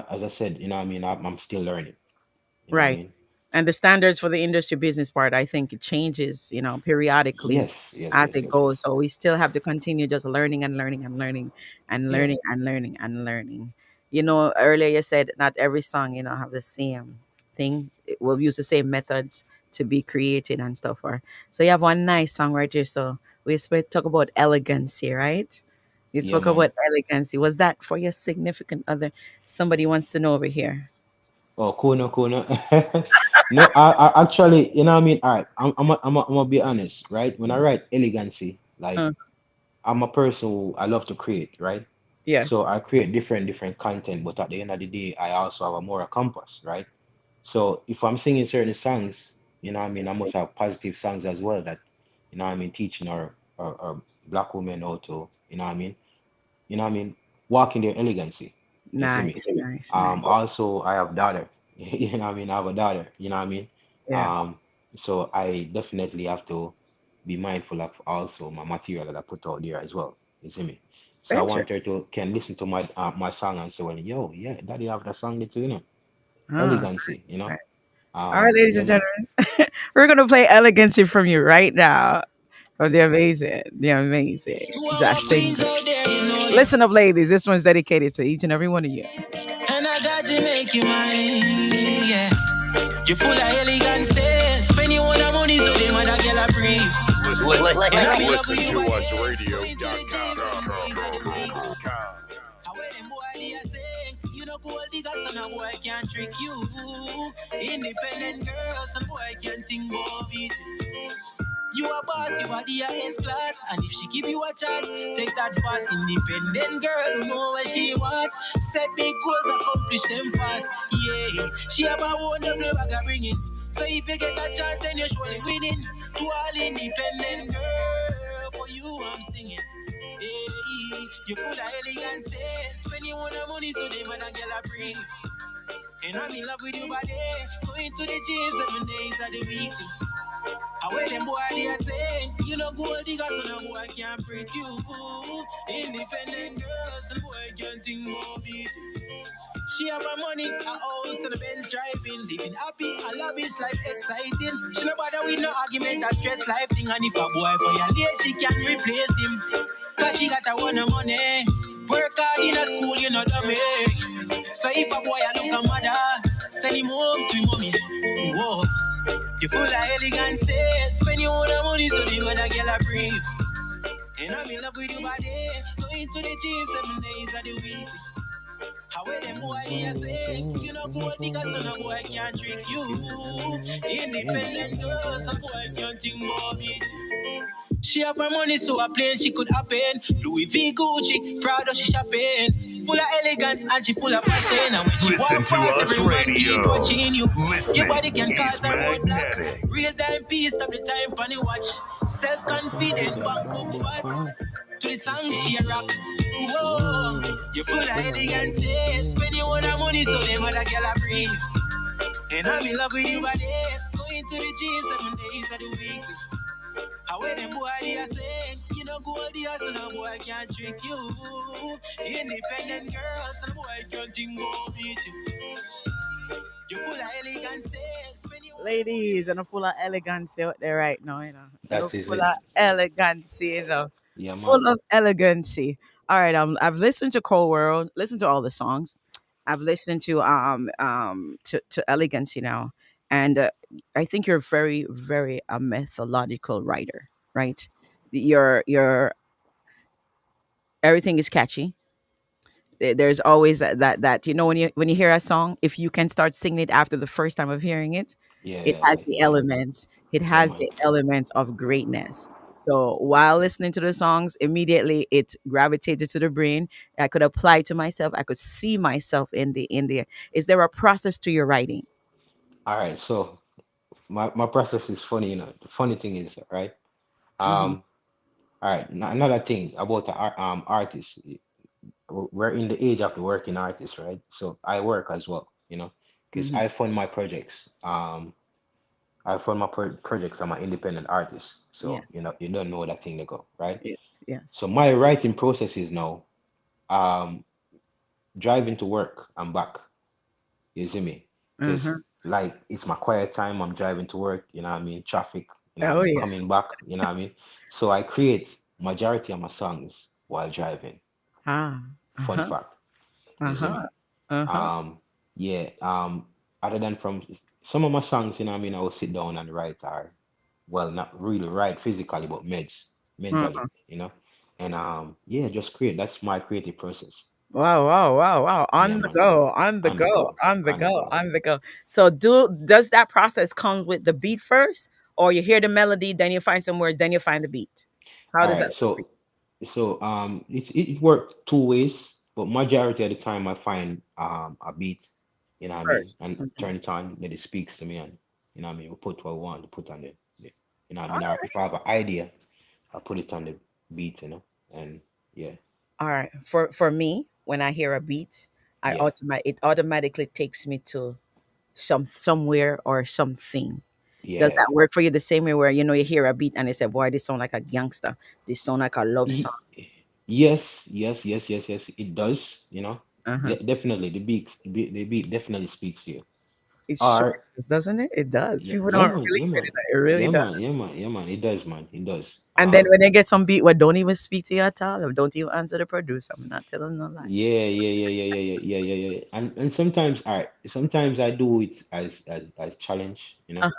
as I said, I'm still learning. You know what I Right. mean? And the standards for the industry business part, I think it changes, periodically Yes, yes, as yes, it yes, yes. goes. So we still have to continue just learning and learning and learning and Yeah, learning and learning and learning. Earlier you said not every song, have the same thing. We'll use the same methods to be created and stuff. So you have one nice song right here. So we spoke talk about elegancy, right? You yeah, spoke man. about elegancy. Was that for your significant other? Somebody wants to know over here. Oh, cool, no, cool, no. No, I actually, you know what I mean? All right, I'm gonna be honest, right? When I write elegancy, like Uh, I'm a person who I love to create, right? So yes. I create different content, but at the end of the day, I also have a moral compass, right? So if I'm singing certain songs, what I mean, I must have positive songs as well that, what I mean, teaching our black women how to, what I mean, walk in their elegancy. You see me? Nice, nice, nice. Also I have daughter. You know what I mean? I have a daughter, you know what I mean? Yes. Um, so I definitely have to be mindful of also my material that I put out there as well. You see me? So I Venture. want her to can listen to my song and say, well, yo, yeah, daddy have that song too, Ah, elegancy, nice. All right, ladies Yeah, and man. gentlemen, we're gonna play "Elegancy" from you right now. From the amazing To our Jacinto. queens out there, Listen up, ladies. This one's dedicated to each and every one of you. and I got to make you mine, yeah. You full of elegance, spend your own money so they mother girl a breathe. And I be love Listen with you to by us day, going to the gym radio.com. 7 days of the week too. How them boy they a think, you know gold digger, so no boy can trick you. Independent girl, some boy can think about it. You a boss, you are the highest class. And if she give you a chance, take that fast. Independent girl who know what she want. Set big goals, accomplish them fast. Yeah, she have a wonderful bag of bringing. So if you get a chance, then you're surely winning. To all independent girl, for you I'm singing. Hey, you full of elegance, spend your own money so they man and girl a breathe. And I'm in love with you body, going to the gym 7 days of the week too. I wear them boy they a think you know gold digger so no boy can't break you. Independent girl, some boy can't think more beat. She have her money, a house and a Benz driving, living happy, a lavish life exciting. She no bother with no argument, a stress life thing. And if a boy violate, she can replace him. Cause she got a one of money. Work hard in a school, you know dummy. So if a boy a look a mother, send him home to him mommy. Whoa. You full of elegance, spend your own money so the mother girl a breathe. And I'm in love with you body, going to the gym 7 days of the week. How will them boy do you think? You know gold digger so no boy can't trick you. Independent girl, some boy can't think more it. She have her money so a plane she could happen. Louis V, Gucci, Prada she shopping. Full of elegance and she full of fashion. And when she Listen walk to past, us every man keep radio. watching you. Your Listening body can is cause a roadblock. magnetic. Real time peace, stop the time on the watch. Self-confident, bank book fat. To the song she a rock. Whoa, you full of elegance, spend your own money so them other girl a breathe. And I'm in love with you body, going to the gym 7 days of the week. How wear them boy they a think, you know gold the so no boy can't trick you. Independent girl, some boy can't think about it. You full of elegance, spend your own money. Ladies, and a full of elegance out there right now, and a That is full it. of elegancy, Yeah, man. full of elegancy. All right, I've listened to Cold World, listened to all the songs. I've listened to elegancy now, and I think you're very very a methodological writer, right? Your everything is catchy. There's always that when you hear a song, if you can start singing it after the first time of hearing it, Yeah, it yeah, has yeah, the yeah. elements. It Yeah, has man. the elements of greatness. So while listening to the songs, immediately it gravitated to the brain. I could apply to myself. I could see myself in the. Is there a process to your writing? All right, so my process is funny, The funny thing is, right? Hmm. Um, all right, another thing about the artist. We're in the age of the working artist, right? So I work as well, because Hmm. I fund my projects. I fund my projects. I'm an independent artist, so Yes. you don't know that thing they go right. Yes. Yes. So my writing process is now um driving to work and back. You see me? Because Uh-huh. like it's my quiet time. I'm driving to work. You know what I mean? Traffic. You know what I Oh mean? yeah. Coming back. You know what I mean? So I create majority of my songs while driving. Ah. Fun Uh-huh. fact. You see me? Uh-huh. Uh-huh. Yeah. Other than from some of my songs, you know what I mean? I will sit down and write or well, not really write physically, but mentally. Uh-huh. And yeah, just create. That's my creative process. Wow, wow, wow, wow. Yeah, On the man. go, on the On the go, go. on the On the go, go. on the go. So does that process come with the beat first? Or you hear the melody, then you find some words, then you find the beat? How All does that right, work for you? it worked two ways, but majority of the time I find a beat, you know what I mean, First. and Mhm. turn it on that it speaks to me and you know what I mean, we put what we want to put on you know what I All mean, or if I have an idea, I put it on the beat, and yeah, All right. For me, when I hear a beat, yeah, it automatically takes me to somewhere or something. Does yeah. that work for you the same way where you hear a beat and they say, "Boy, this sound like a gangster. This sound like a love Y- song." yes, it does, Uh-huh. definitely the beat definitely speaks to you. It sure Or does, doesn't it? It does. yeah, People don't yeah, believe it. man, It really does. yeah, man, it does, man, it does. And then when they get some beat where don't even speak to you at all, or don't even answer the producer, I'm not telling no lie. And sometimes sometimes I do it as challenge, Uh-huh.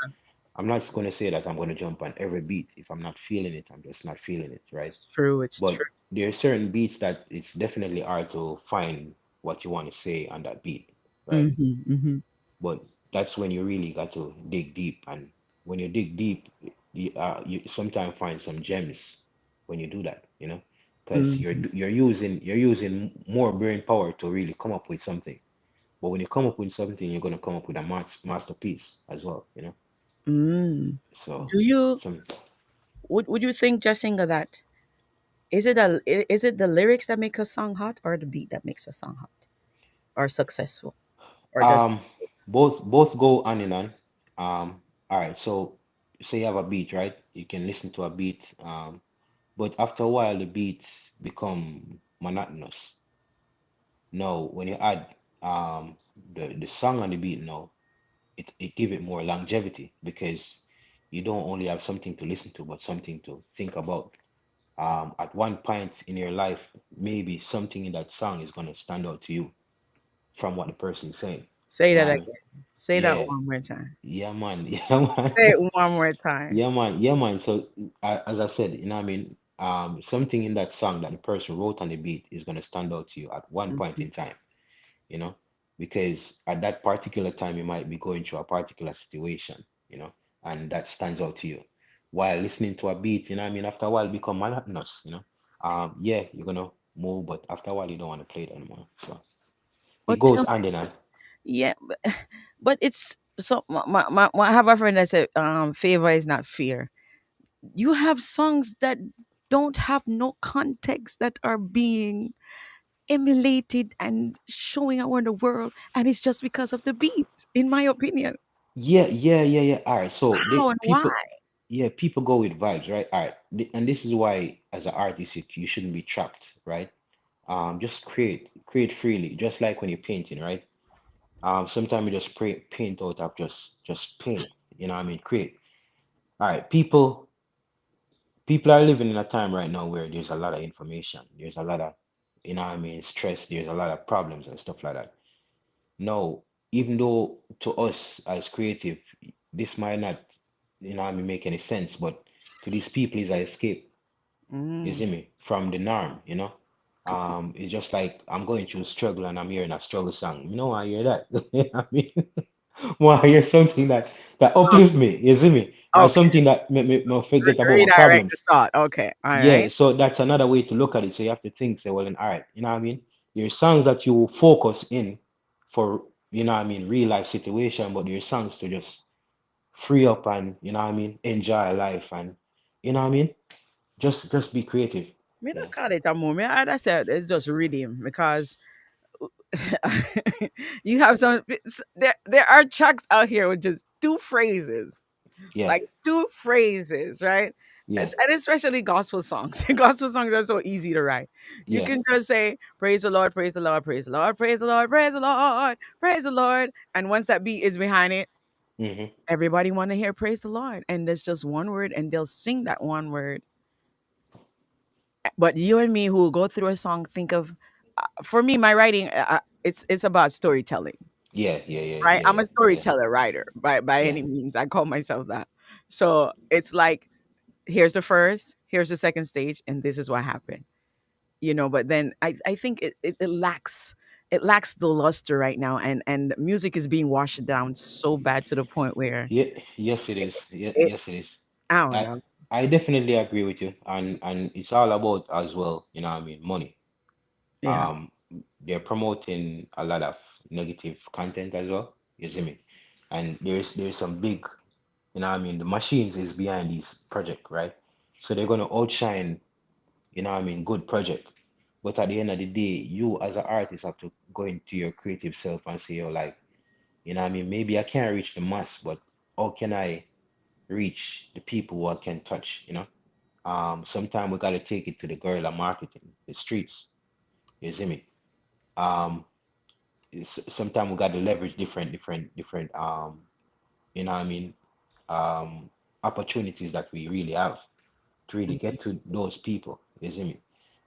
I'm not gonna say that I'm gonna jump on every beat. If I'm not feeling it, I'm just not feeling it, right? It's true. It's true. But there are certain beats that it's definitely hard to find what you want to say on that beat, right? Mm-hmm, mm-hmm, But that's when you really got to dig deep, and when you dig deep, you sometimes find some gems when you do that, because mm-hmm, you're using more brain power to really come up with something. But when you come up with something, you're gonna come up with a masterpiece as well. mm. So Do you some would you think, Jacinga, that is it the lyrics that make a song hot or the beat that makes a song hot or successful? Or does um both go on and on. All right, so say you have a beat, right? You can listen to a beat, but after a while the beats become monotonous. No, when you add the song on the beat now, it give it more longevity because you don't only have something to listen to, but something to think about. At one point in your life, maybe something in that song is gonna stand out to you from what the person is saying. say You know that what I mean? again? Say that Yeah, one more time. yeah, man, yeah, Say man, it one more time. yeah, man, yeah, man. So, as I said, you know what I mean? Something in that song that the person wrote on the beat is gonna stand out to you at one point Mhm. in time, you know, because at that particular time you might be going through a particular situation, and that stands out to you. While listening to a beat, you know what I mean, after a while it become monotonous. Yeah, you're gonna move, but after a while you don't want to play it anymore. So it But goes tell hand in hand. yeah, but it's so I have a friend that said favor is not fear. You have songs that don't have no context that are being emulated and showing around the world, and it's just because of the beat, in my opinion. Yeah. All right. So How and why? people go with vibes, right? All right. And this is why, as an artist, you shouldn't be trapped, right? Just create freely, just like when you're painting, right? Sometimes you just paint out of just paint. You know what I mean? Create. All right. People are living in a time right now where there's a lot of information. There's a lot of, what I mean, stress. There's a lot of problems and stuff like that. No, even though to us as creative, this might not, what I mean, make any sense, but to these people is an escape. You Mm. see me? From the norm, you know? It's just like I'm going through struggle and I'm hearing a struggle song. I hear that. You know what I mean? Well, I hear something that uplifts me, you see me? Or Okay, something that make me forget about my redirect problems. the thought. Okay, all Yeah, right. so that's another way to look at it. So you have to think, say, well, then, all right, you know what I mean? Your songs that you focus in for, what I mean, real life situation, but your songs to just free up and, what I mean, enjoy life and, you know what I mean? Just be creative. Me Yeah. not call it a moment. I said it's just rhythm because you have some. There are tracks out here with just two phrases. Yeah. Like two phrases, right? Yeah. And especially gospel songs. Gospel songs are so easy to write. You Yeah. can just say, praise the Lord, praise the Lord, praise the Lord, praise the Lord, praise the Lord, praise the Lord. And once that beat is behind it, Hmm. everybody want to hear praise the Lord. And there's just one word and they'll sing that one word. But you and me who will go through a song, think of, for me, my writing, it's about storytelling, Yeah. Yeah. Yeah. right? Yeah. I'm Yeah. a Yeah. storyteller writer by Yeah. any means. I call myself that. So it's like, here's the first, here's the second stage, and this is what happened. But then I think it lacks the luster right now, and music is being washed down so bad to the point where Yeah. Yes, it is. it Yes, it is. I don't I know. I definitely agree with you, and it's all about as well. What I mean, money. Yeah. Um, they're promoting a lot of negative content as well. You see me? And there's some big, what I mean, the machines is behind this project, right? So they're gonna outshine, what I mean, good project. But at the end of the day, you as an artist have to go into your creative self and say, oh, like, what I mean, maybe I can't reach the mass, but how can I reach the people who I can touch? Sometimes we gotta take it to the guerrilla marketing, the streets. You see me? Um, Sometimes we got to leverage different what I mean um opportunities that we really have to really get to those people. You see me?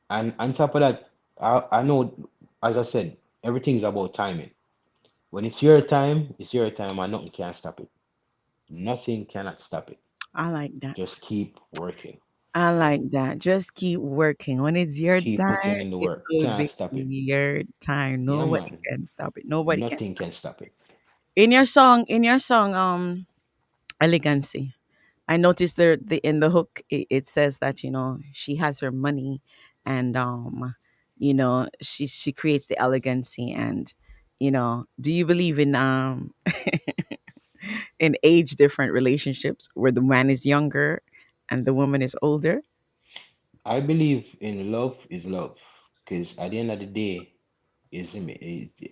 And on top of that, I know, as I said, everything's about timing. When it's your time, and nothing can stop it. Nothing cannot stop it. I like Just that. keep working. I You know, like that. Just keep working. When it's your keep time, putting in the it work. will Can't be stop it. your time. Yeah, Nobody man. can stop it. Nobody can Nothing stop can stop it. it. In your song, Elegancy. I noticed the in the hook it says that she has her money, and she creates the elegancy, and do you believe in in age different relationships where the man is younger and the woman is older? I believe in love is love, because at the end of the day,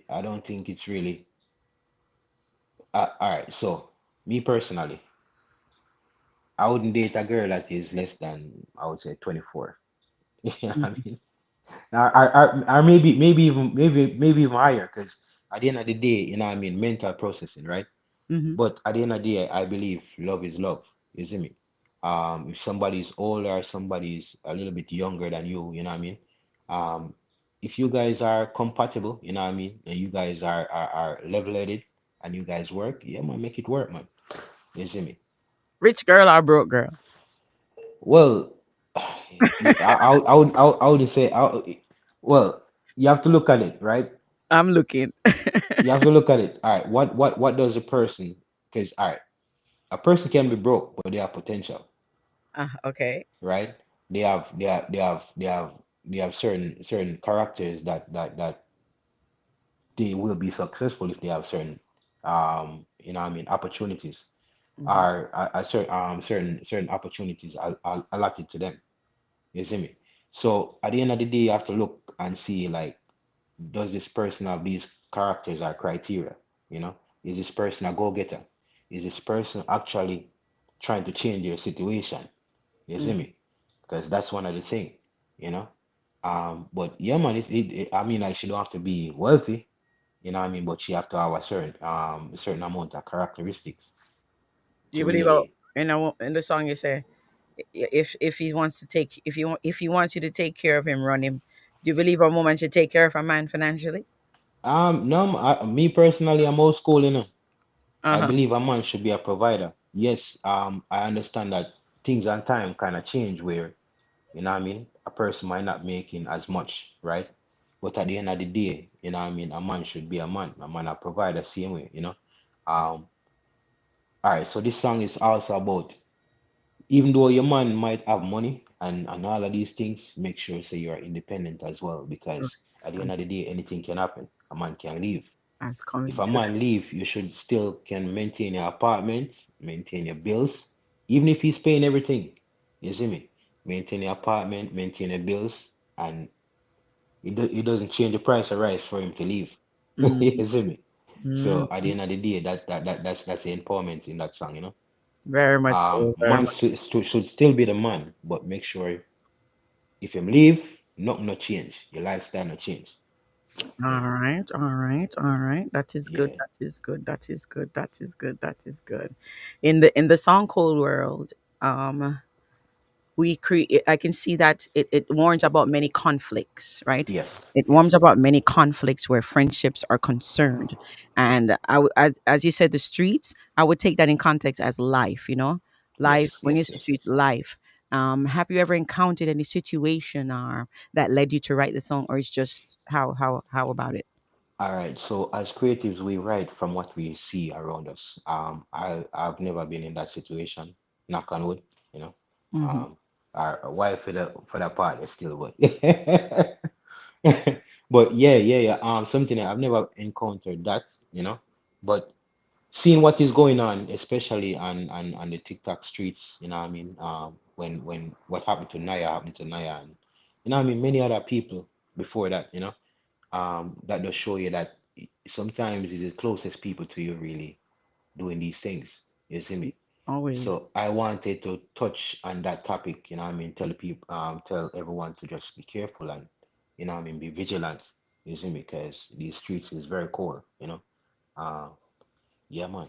I don't think it's really. All right, so me personally, I wouldn't date a girl that is less than, I would say, 24. You know what I Mhm. mean? Or maybe even higher, because at the end of the day, what I mean, mental processing, right? Mhm. But at the end of the day, I believe love is love. You see me? If somebody's older, somebody's a little bit younger than you know what I mean? Um, if you guys are compatible, you know what I mean, and you guys are level-headed and you guys work, yeah, man, make it work, man. You see me? Rich girl or broke girl? Well, I would say, well, you have to look at it, right? I'm looking. You have to look at it. All right, what does a person? Because all right, a person can be broke, but they have potential, Okay. right? They have certain characters that they will be successful if they have certain what I mean, opportunities, Hmm. are certain opportunities are allotted to them. You see me? So at the end of the day, you have to look and see, like, does this person have these characters or criteria? You know, is this person a go-getter? Is this person actually trying to change their situation? You see Hmm. me? Because that's one of the thing, you know. But yeah, man, I mean, like, she don't have to be wealthy, you know what I mean, but she have to have a certain amount of characteristics Do to you believe really. in the song you say, if he wants to take if he wants you to take care of him, run him. Do you believe a woman should take care of a man financially? No, me personally, I'm old school, you know. I Uh-huh. believe a man should be a provider. Yes, I understand that things and time kind of change where, you know what I mean, a person might not making as much, right? But at the end of the day, you know what I mean, a man should be a man. A man a provider same way, you know. Um, all right, so this song is also about, even though your man might have money and all of these things, make sure say you are independent as well, Right. because at the end of As the day, anything can happen. A man can leave. as If coming a to man leave, you should still can maintain your apartment, maintain your bills, even if he's paying everything. You see me? Maintain your apartment, maintain your bills, and it doesn't change the price of rice for him to leave. mm, You see me? mm, So at the end of the day, that's the empowerment in that song, you know? Very much so. Very Man much. should still be the man, but make sure if him leave, nothing no change. Your lifestyle no change. All Yeah, right, all right, all right. That is good. yeah, That is good. That is good. That is good. That is good. In the song cold world, um, we create. I can see that it warns about many conflicts, right? yes, It warns yes, about many conflicts where friendships are concerned, and as you said, the streets. I would take that in context as life. Life. yes, When you yes, say yes. streets, life. Have you ever encountered any situation that led you to write the song, or it's just how about it? All right. So as creatives, we write from what we see around us. I've never been in that situation. Knock on wood, you know. Hmm. Um, our wife for the part is still wood. But yeah. Something that I've never encountered that, you know. But seeing what is going on, especially on the TikTok streets, you know what I mean? When what happened to Naya, and you know what I mean, many other people before that, you know, that does show you that sometimes it's the closest people to you really doing these things. You see me? So Always. I wanted to touch on that topic, you know what I mean, tell the people, tell everyone to just be careful and, you know what I mean, be vigilant. You see me? Because these streets is very cold, you know. Uh, yeah, man.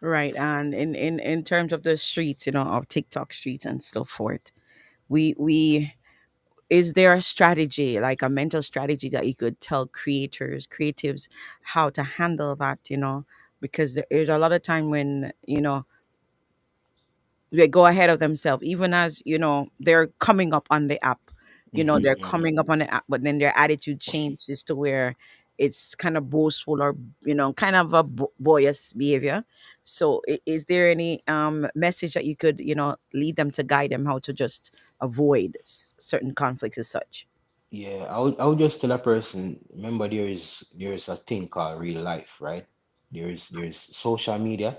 Right. And in terms of the streets, of TikTok streets and so forth, we is there a strategy, like a mental strategy that you could tell creatives how to handle that? Because there's a lot of time when, they go ahead of themselves, even as they're coming up on the app. They're Hmm. coming up on the app, but then their attitude changes to where it's kind of boastful, or kind of a boyish behavior. So is there any message that you could lead them to guide them how to just avoid certain conflicts as such? Yeah, I would just tell a person, remember there is a thing called real life, right? There's social media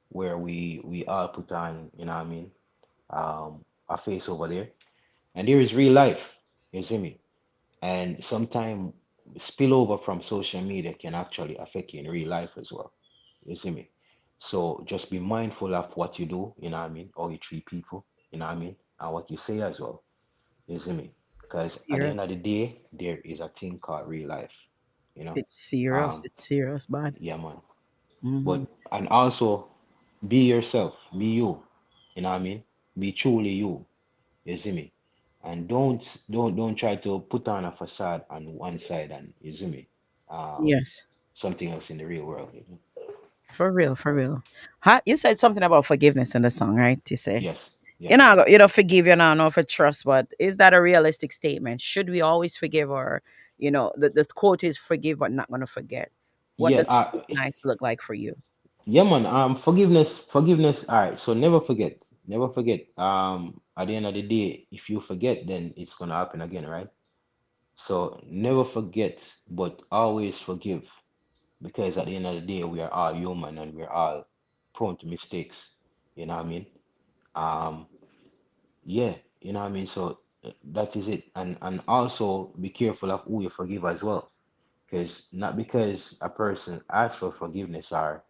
where we all put on, you know what I mean, a face over there. And there is real life, you see me? And sometimes spillover from social media can actually affect you in real life as well. You see me? So just be mindful of what you do, you know what I mean, how you treat people, you know what I mean, and what you say as well. You see me? Because at the end of the Serious. day, there is a thing called real life, you know. It's serious. Um, It's serious, bud. yeah, man. Hmm. But and also be yourself, be you, you know what I mean? Be truly you. You see me? And don't try to put on a facade on one side and you see me? Um, Yes. something else in the real world. You know? For real, for real. You said something about forgiveness in the song, right? You say, Yes, yes. forgive, know for trust, but is that a realistic statement? Should we always forgive, or, the quote is forgive but not going to forget? What Yeah, does forgiveness look like for you? yeah, man. Forgiveness. All right. So never forget, never forget. At the end of the day, if you forget, then it's gonna happen again, right? So never forget, but always forgive, because at the end of the day, we are all human and we're all prone to mistakes. You know what I mean? Um, yeah, you know what I mean. So that is it, and also be careful of who you forgive as well, because not because a person asks for forgiveness or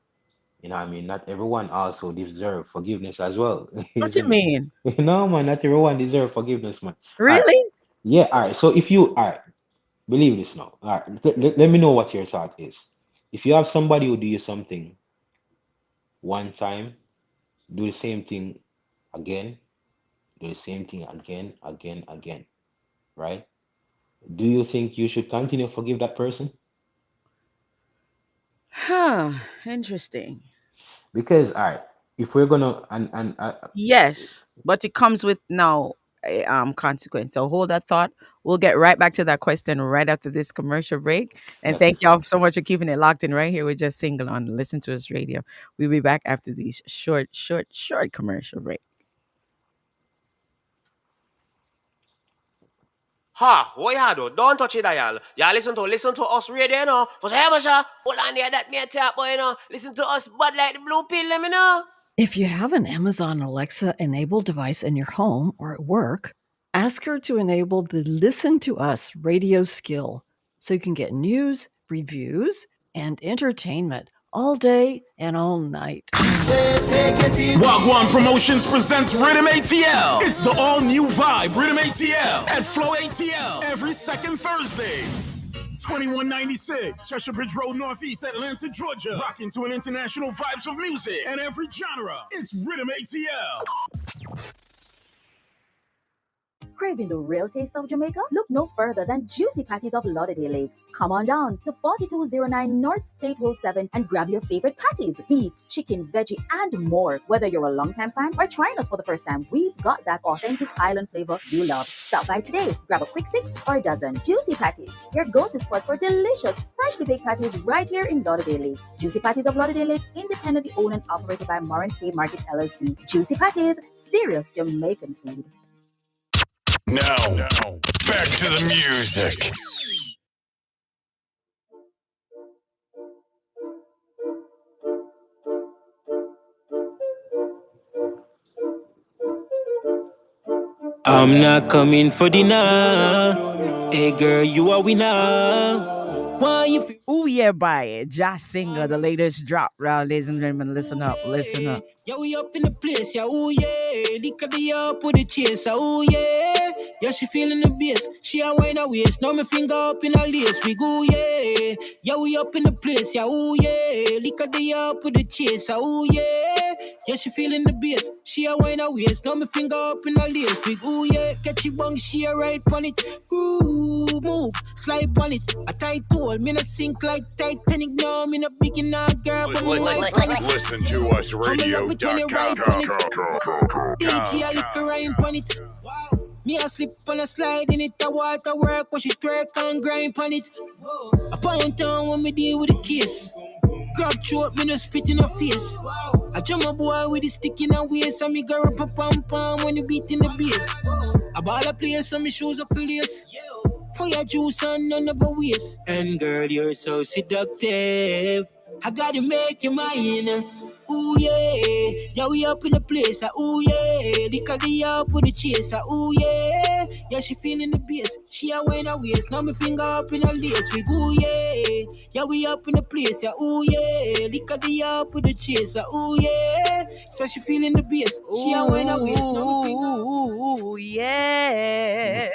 you know what I mean? Not everyone also deserve forgiveness as well. You What you see me? mean? No, man, not everyone deserve forgiveness, man. All right. Really? Yeah, all right. So if you, all right, believe this now. All right. Let me know what your thought is. If you have somebody who do you something one time, do the same thing again, do the same thing again, right? Do you think you should continue to forgive that person? Huh. Interesting. Because, all right, if we're gonna, and Yes, but it comes with now a consequence. So hold that thought. We'll get right back to that question right after this commercial break. And yes, thank y'all so much for keeping it locked in right here with Just Single on Listen to Us Radio. We'll be back after these short commercial break. Ha, what you do? Don't touch it, y'all. Y'all listen to us radio, For hey, Masha, hold on there, that me a tap, boy, Listen to us, but like the blue pill, let me know. If you have an Amazon Alexa enabled device in your home or at work, ask her to enable the Listen to Us radio skill so you can get news, reviews, and entertainment all day and all night. Wagwan Promotions presents Rhythm ATL. It's the all-new vibe Rhythm ATL at Flow ATL every second Thursday. 2196 Cheshire Bridge Road, Northeast, Atlanta, Georgia. Rocking to an international vibes of music and every genre. It's Rhythm ATL. Craving the real taste of Jamaica? Look no further than Juicy Patties of Lauderdale Lakes. Come on down to 4209 North State Road 7 and grab your favorite patties, beef, chicken, veggie, and more. Whether you're a longtime fan or trying us for the first time, we've got that authentic island flavor you love. Stop by today. Grab a quick 6 or a dozen. Juicy Patties, your go-to spot for delicious, freshly baked patties right here in Lauderdale Lakes. Juicy Patties of Lauderdale Lakes, independently owned and operated by Moran K Market LLC. Juicy Patties, serious Jamaican food. Now, back to the music. I'm not coming for dinner. Hey girl, you are winner. Why you feel? Ooh, yeah, by it. Josh Singer, the latest drop, right, ladies and gentlemen. Listen up, listen up. Yeah, we up in the place, yeah, ooh yeah. Lick at the up with the chase, ooh yeah. Yeah, she feeling the bass, she a wine her waist. Now me finger up in her lace, we go yeah. Yeah, we up in the place, yeah, ooh yeah. Lick at the up with the chase, ooh yeah. Yeah, she feeling the bass, she a wine her waist. Now me finger up in her lace, we go yeah. Catchy bong, she a ride on it. Ooh, move, slide on it. A tight hole, me not sink like Titanic. No, me not big enough, girl, but me like Listen to us, radio.com. DJ a lick a rhyme on it. Me a slip on a slide in it. The water work when she twerk and grind on it. A point down when me deal with the case. Grab throat, me no spit in her face. I jump a boy with the stick in her waist. And me go up a pam pam when you beat in the bass. A ball of players so me shoes up place. For your juice and none of a waste. And girl, you're so seductive. I gotta make you mine. Ooh yeah, yeah we up in the place. Ooh yeah, lick at the up with the chase. Ooh yeah, yeah she feeling the bass. She a wearing her waist. Now me finger up in her lace. We go yeah, yeah we up in the place. Ooh yeah, lick at the up with the chase. Ooh yeah, so she feeling the bass. She a wearing her waist. Now me finger up. Ooh, yeah.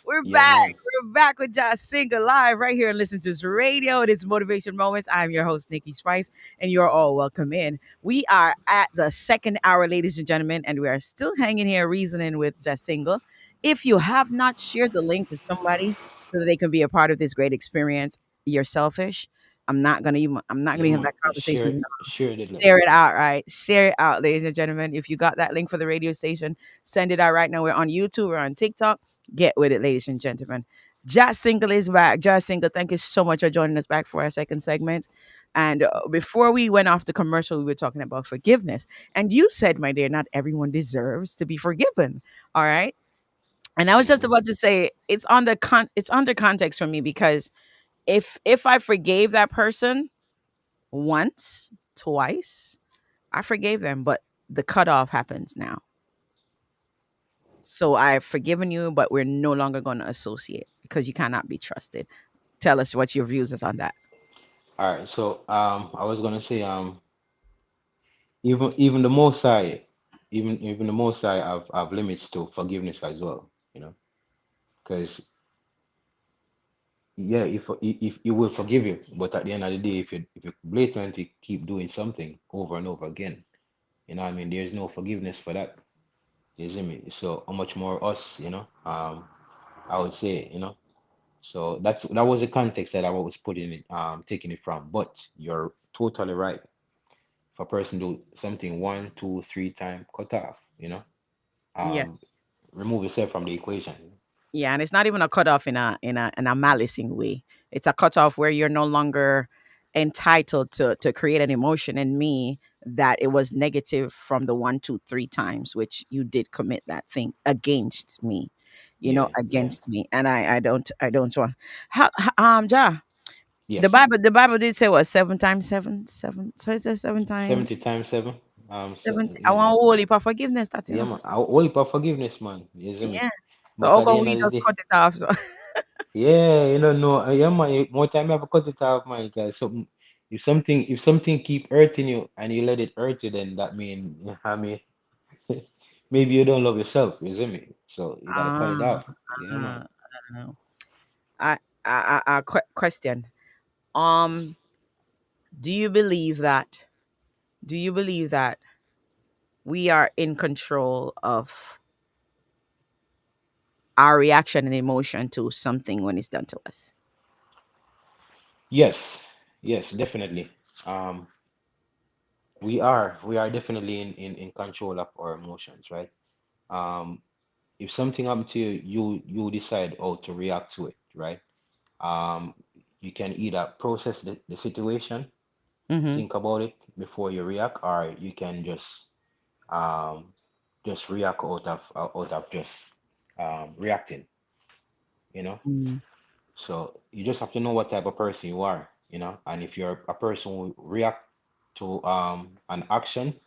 We're Yeah, back. man. We're back with Josh Singer live right here and Listen to Us Radio. It is Motivation Moments. I'm your host, Nikki Spice, and you're all welcome in. We are at the second hour, ladies and gentlemen, and we are still hanging here reasoning with Josh Singer. If you have not shared the link to somebody so that they can be a part of this great experience, you're selfish. I'm not Yeah, gonna have man. that conversation with you. Share the link. Share it out, right? Share it out, ladies and gentlemen. If you got that link for the radio station, send it out right now. We're on YouTube, we're on TikTok. Get with it, ladies and gentlemen. Josh Single is back. Josh Single, thank you so much for joining us back for our second segment. And before we went off the commercial, we were talking about forgiveness. And you said, my dear, not everyone deserves to be forgiven. All right. And I was just Hmm. about to say it's under context for me because if I forgave that person once, twice, I forgave them, but the cutoff happens now. So I've forgiven you, but we're no longer going to associate because you cannot be trusted. Tell us what your views is on that. All right. So, I was gonna say, even the most I, even the most I have limits to forgiveness as well. You know, because yeah, if you will forgive you, but at the end of the day, if you blatantly keep doing something over and over again, you know, what I mean, there's no forgiveness for that. You see me? So how much more us, you know? I would say, you know. So that was the context that I was putting it, taking it from. But you're totally right. If a person do something one, two, three time, cut off, you know, um, Yes. remove yourself from the equation. Yeah, and it's not even a cutoff in a malicing way. It's a cutoff where you're no longer entitled to create an emotion in me that it was negative from the one, two, three times which you did commit that thing against me. Yeah, yeah, Against me. And I don't want Ja, yes. The Bible did say what, seven times seven, seven. So it says seven 70 times times 7. I want holy for forgiveness. Yeah, man. I only for forgiveness, man. You see me? Yeah. So But how at the come end we of the just day, cut it off? So yeah, you know, no, yeah, man. More time I have to cut it off, man. Because something. if something keep hurting you and you let it hurt you, then that mean I mean maybe you don't love yourself, you see me? So you gotta cut it Ah, off. Yeah, man. ah, ah. Question. Um, do you believe that? Do you believe that we are in control of our reaction and emotion to something when it's done to us? Yes, yes, definitely. Um, we are definitely in control of our emotions, right? Um, if something happened to you, you decide how to react to it, right? Um, you can either process the situation, Mm-hmm. think about it before you react, or you can um just react out of just reacting, you know. Mm. So you just have to know what type of person you are, and if you're a person who react to an action,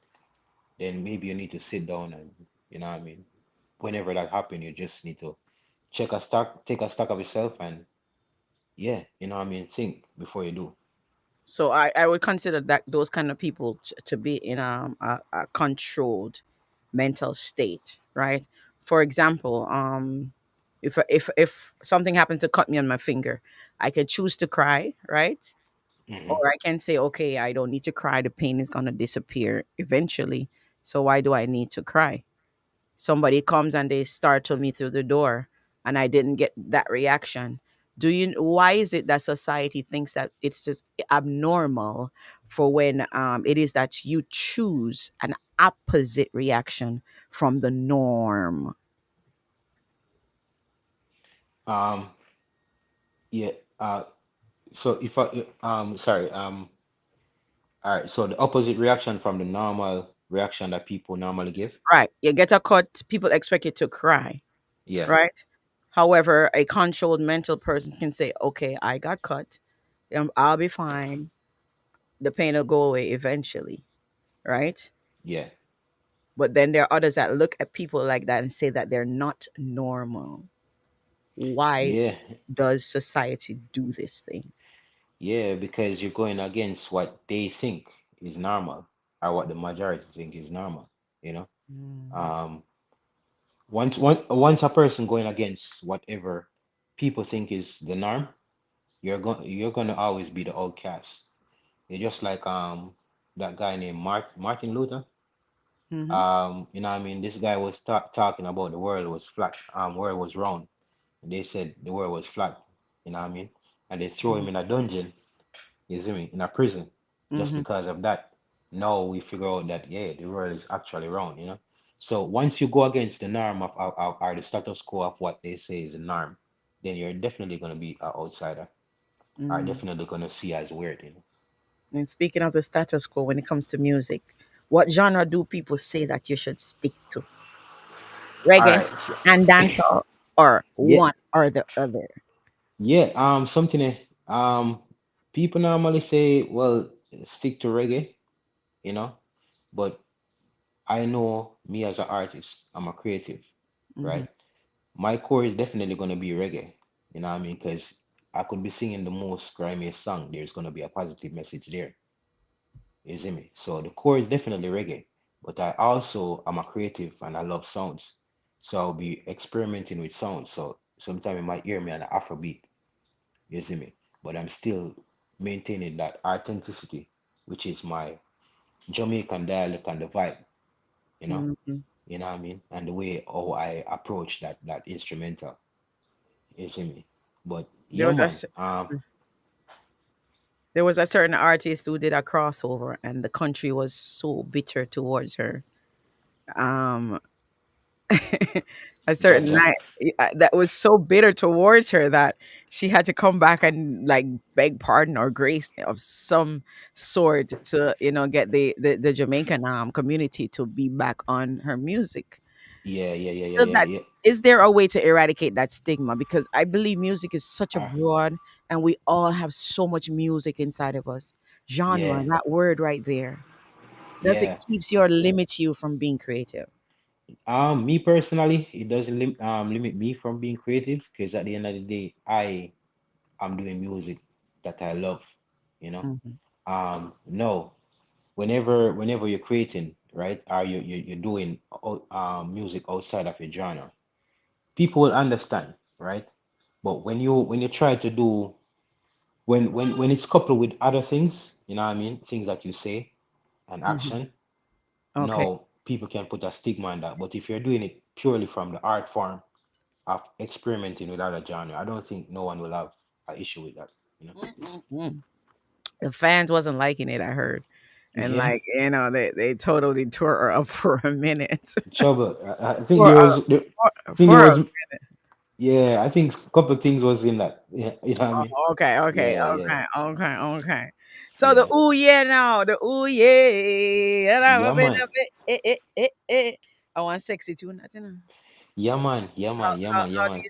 then maybe you need to sit down and what I mean. Whenever that happen, you just need to take a stock of yourself, and yeah, what I mean, think before you do. So I would consider that those kind of people to be in a controlled mental state, right? For example, if something happens to cut me on my finger, I can choose to cry, right? Or Hmm. I can say, okay, I don't need to cry. The pain is gonna disappear eventually. So why do I need to cry? Somebody comes and they startle me through the door and I didn't get that reaction. Why is it that society thinks that it's just abnormal for when it is that you choose an opposite reaction from the norm? Um, yeah. So if I sorry. All right. So the opposite reaction from the normal reaction that people normally give. Right, you get a cut, people expect you to cry, Yeah. right? However, a controlled mental person can say, okay, I got cut, I'll be fine, the pain will go away eventually, right? Yeah. But then there are others that look at people like that and say that they're not normal. Why Yeah. does society do this thing? Yeah, because you're going against what they think is normal, or what the majority think is normal, you know. Mm, Um, once a person going against whatever people think is the norm, you're gonna always be the outcast. You're just like that guy named Martin Luther. mm-hmm, What I mean, this guy was talking about the world was flat, world was round, and they said the world was flat. What I mean, and they throw him in a dungeon. You see me? In a prison, just mm-hmm, because of that. Now we figure out that yeah, the world is actually round. So once you go against the norm of the status quo of what they say is the norm, then you're definitely gonna be an outsider. Are mm. definitely gonna see as weird. And speaking of the status quo, when it comes to music, what genre do people say that you should stick to? All Reggae right. So, and dancehall, or yeah, one or the other? yeah. Something. People normally say, well, stick to reggae, you know, but I know me as an artist, I'm a creative, Mm-hmm, right? My core is definitely going to be reggae. You know what I mean? Because I could be singing the most grimiest song. There's going to be a positive message there. You see me? So the core is definitely reggae. But I also am a creative and I love sounds. So I'll be experimenting with sounds. So sometimes you might hear me on an Afrobeat. You see me? But I'm still maintaining that authenticity, which is my Jamaican dialect and the vibe. You know? mm-hmm. You know what I mean? And the way how I approach that instrumental. You see me? But There yeah, was a man. s- there was a certain artist who did a crossover, and the country was so bitter towards her. Um, a certain Jaja. night that was so bitter towards her that she had to come back and like beg pardon or grace of some sort to get the Jamaican community to be back on her music. Yeah, yeah, yeah, yeah, So yeah, yeah. that's is there a way to eradicate that stigma? Because I believe music is such a Ah, broad, and we all have so much music inside of us. Genre, yeah, that word right there. Does it yeah. keeps you or limits you from being creative? Me personally, it doesn't limit me from being creative because at the end of the day, I am doing music that I love, you know. Mhm. No, whenever you're creating, right, or you're doing music outside of your genre, people will understand, right? But when you try to do when it's coupled with other things, you know what I mean, things that you say and Hmm. action, Okay. no, people can put a stigma on that. But if you're doing it purely from the art form of experimenting with other genre, I don't think no one will have an issue with that. You know? Mm-mm-mm. The fans wasn't liking it, I heard. And Yeah, like, they totally tore her up for a minute. trouble. I think For there a was there, I think there for a was yeah, I think a couple of things was in that. Yeah, you know what I mean? Oh, okay, okay, Yeah, yeah, okay, okay, okay. So the yeah. ooh yeah now, the ooh yeah, and I'm a Yeah bit man. of it. I want sexy too, nothing. Yeah man, yeah man, yeah man, yeah How do man.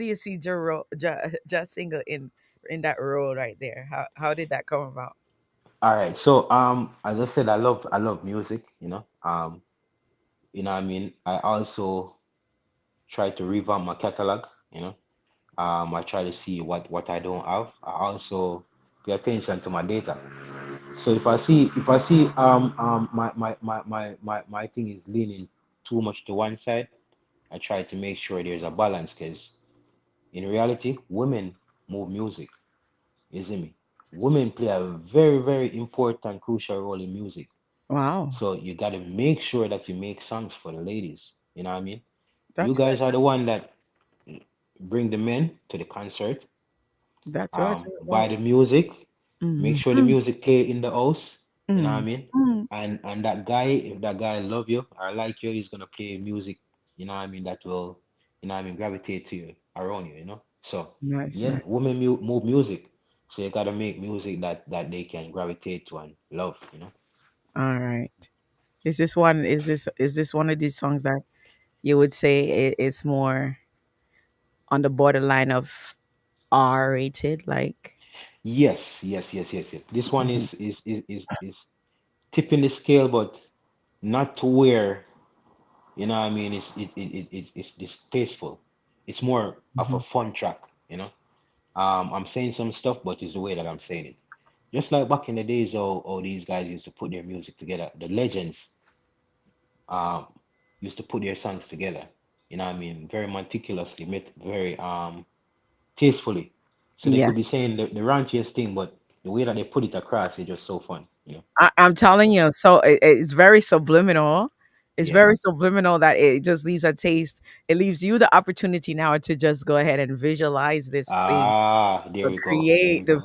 you see just single in that role right there? How did that come about? All right. So as I said, I love music, you know. What I mean? I also try to revamp my catalog, you know. I try to see what I don't have. I also pay attention to my data. So if I see my thing is leaning too much to one side, I try to make sure there's a balance because in reality, women move music. You see me? Women play a very, very important, crucial role in music. Wow, So you got to make sure that you make songs for the ladies. You know what I mean? You that's guys right. are the one that bring the men to the concert, That's what it's buy about. the music, make sure the Mm-hmm. music play in the house. You know what I mean? Mm-hmm. And that guy, if that guy love you or like you, he's gonna play music. You know what I mean? That will, you know what I mean, gravitate to you around you. You know? So Nice, yeah, nice. women move music. So you gotta make music that they can gravitate to and love. You know? All right. Is this one of these songs that you would say it's more on the borderline of R rated, like? Yes, yes, yes, yes, yes. This one Mhm, is tipping the scale, but not to where, you know what I mean, it's distasteful. It's more of a mhm. fun track, you know. I'm saying some stuff, but it's the way that I'm saying it. Just like back in the days, all these guys used to put their music together. The legends um used to put their songs together. You know what I mean? Very meticulously, very tastefully. So they could be Yes. saying the raunchiest thing, but the way that they put it across is just so fun, you know. I'm telling So you, so it's very subliminal. It's yeah. very subliminal that it just leaves a taste. It leaves you the opportunity now to just go ahead and visualize this thing. Ah, there So we go. There we go.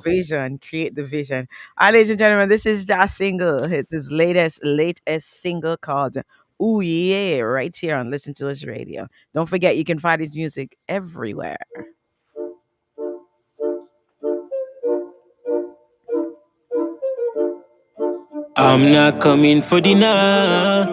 create the vision. All right, ladies and gentlemen, this is Josh Single. It's his latest single called Ooh Yeah, right here on Listen to Us Radio. Don't forget you can find his music everywhere. I'm not coming for dinner.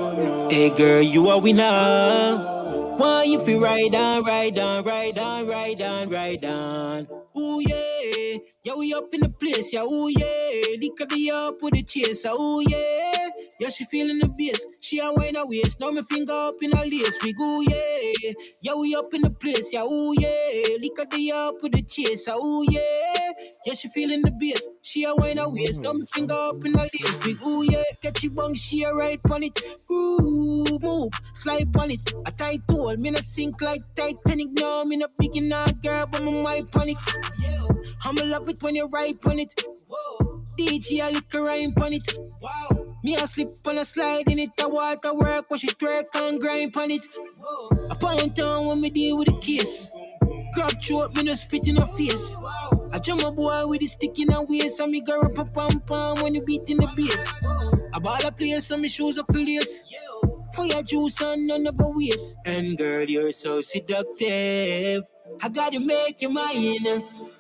Hey girl, you are winner. Why if you ride on, ride on, ride on, ride on, ride on? Ooh yeah, yeah we up in the place, yeah. Ooh yeah, lick of the up with the chase, ooh yeah. Yeah she feeling the bass, she a wine her waist. Now me finger up in her lace, we go yeah. Yeah we up in the place, yeah. Ooh yeah, lick of the up with the chase, ooh yeah. Yeah she feeling the bass, she a wine her waist. Now me finger up in her lace, we go yeah. Catchy bong, she a ride on it. Ooh move, slide on it. A tight hole, me not sink like Titanic. No, me not big enough, girl, but my mind panic. I'ma love it when you ride on it. Whoa. DJ a lick a rhyme on it. Wow. Me a slip on a slide in it. The water work when she twerk and grind on it. Whoa. A point down when me deal with the case. Grab throat, me no spit in her face. Wow. I jump a boy with the stick in her waist. And me go up a pam pam when you beat in the bass. A ball of players, so me shoes up place. For your juice and none of a waste. And girl, you're so seductive. I gotta make you mine.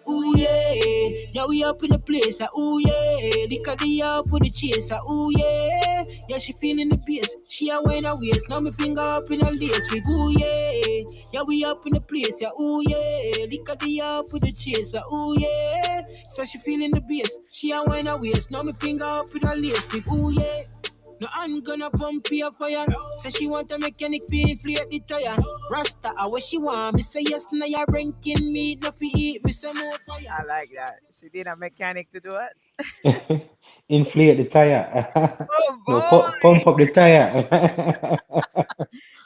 Ooh yeah, yeah we up in the place. Ooh yeah, lick of the up with the chase. Ooh yeah, yeah she feeling the bass. She a wearing her waist. Now me finger up in her lace. We ooh yeah, yeah we up in the place. Ooh yeah, lick of the up with the chase. Ooh yeah, so she feeling the bass. She a wearing her waist. Now me finger up in her lace. We ooh yeah. No hand gonna pump your fire. Say she want a mechanic feel inflate the tire. Rasta, what she want? Me say yes, now you ranking meat, no fi eat. Me say more fire. I like that. She did a mechanic to do it. inflate the tire. Oh No, boy. pump up the tire.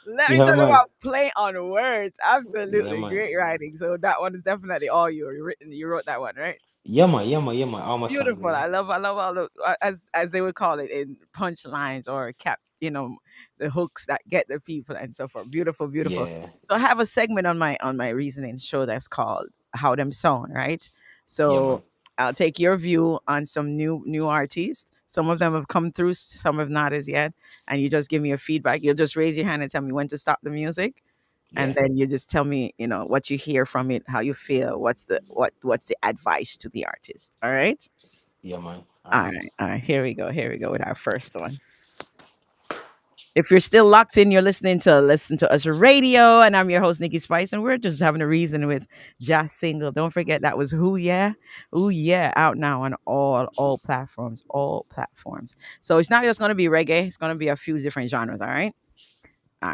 Let me Yeah, talk man. about play on words. Yeah, Absolutely man. great writing. So that one is definitely all you written. You wrote that one, right? Yeah, man. Yeah, man. Yeah, man. All my songs, Beautiful. you know. I love all the as they would call it in punchlines or cap, the hooks that get the people and so forth. Beautiful, beautiful. Yeah. So I have a segment on my reasoning show that's called How Them Sound, right? Yeah, man. So I'll take your view on some new artists. Some of them have come through, some have not as yet, and you just give me a feedback. You'll just raise your hand and tell me when to stop the music, and Yeah. then you just tell me, what you hear from it, how you feel, what's the advice to the artist. All right. Yeah, man. All All right. right, all right. Here we go. Here we go with our first one. If you're still locked in, you're listening to Listen to Us Radio, and I'm your host, Nikki Spice, and we're just having a reason with Jazz Single. Don't forget that was Who Yeah, out now on all platforms, all platforms. So it's not just going to be reggae; it's going to be a few different genres. All right.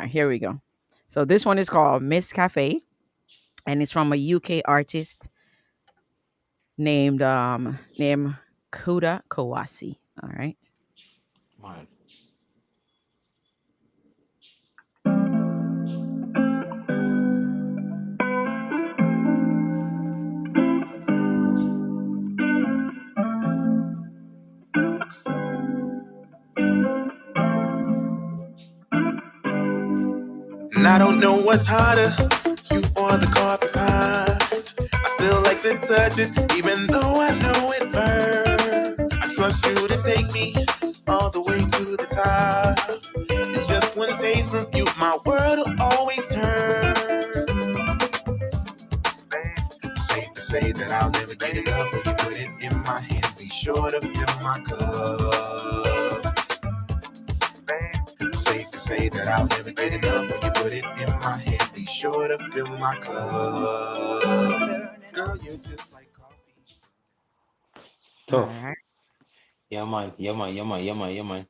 Here we go. So this one is called Miss Cafe, and it's from a UK artist named Kuda Kawasi. All right. Man. And I don't know what's harder, you or the coffee pot. I still like to touch it, even though I know it burns. I trust you to take me all the way to the top. And just one taste from you, my world will always turn. Safe to say that I'll never get enough when you put it in my hand. Be sure to fill my cup. Safe to say that I'll never get enough when you put it in my hand. Be sure to fill my cup. Girl, you're just like coffee. All Tough. right. Yeah, man. Yeah, man. Yeah, man. Yeah, man. Yeah, man.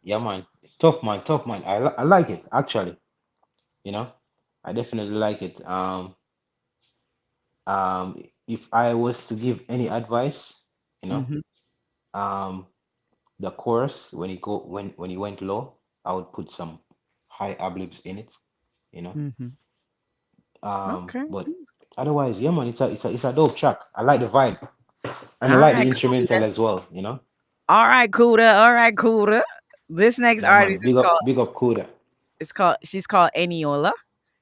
Yeah, man. Tough, man. Tough, man. I like it actually. You know, I definitely like it. If I was to give any advice, you know, Mm-hmm. um, the chorus when he went low, I would put some high ad-libs in it, you know. Mm-hmm. Okay. But otherwise, yeah, man, it's a dope track. I like the vibe and I All like the right, Kuda. instrumental as well, you know. All right, Kuda. All right, Kuda. This next Yeah, man, artist is called big up Kuda. she's called Eniola.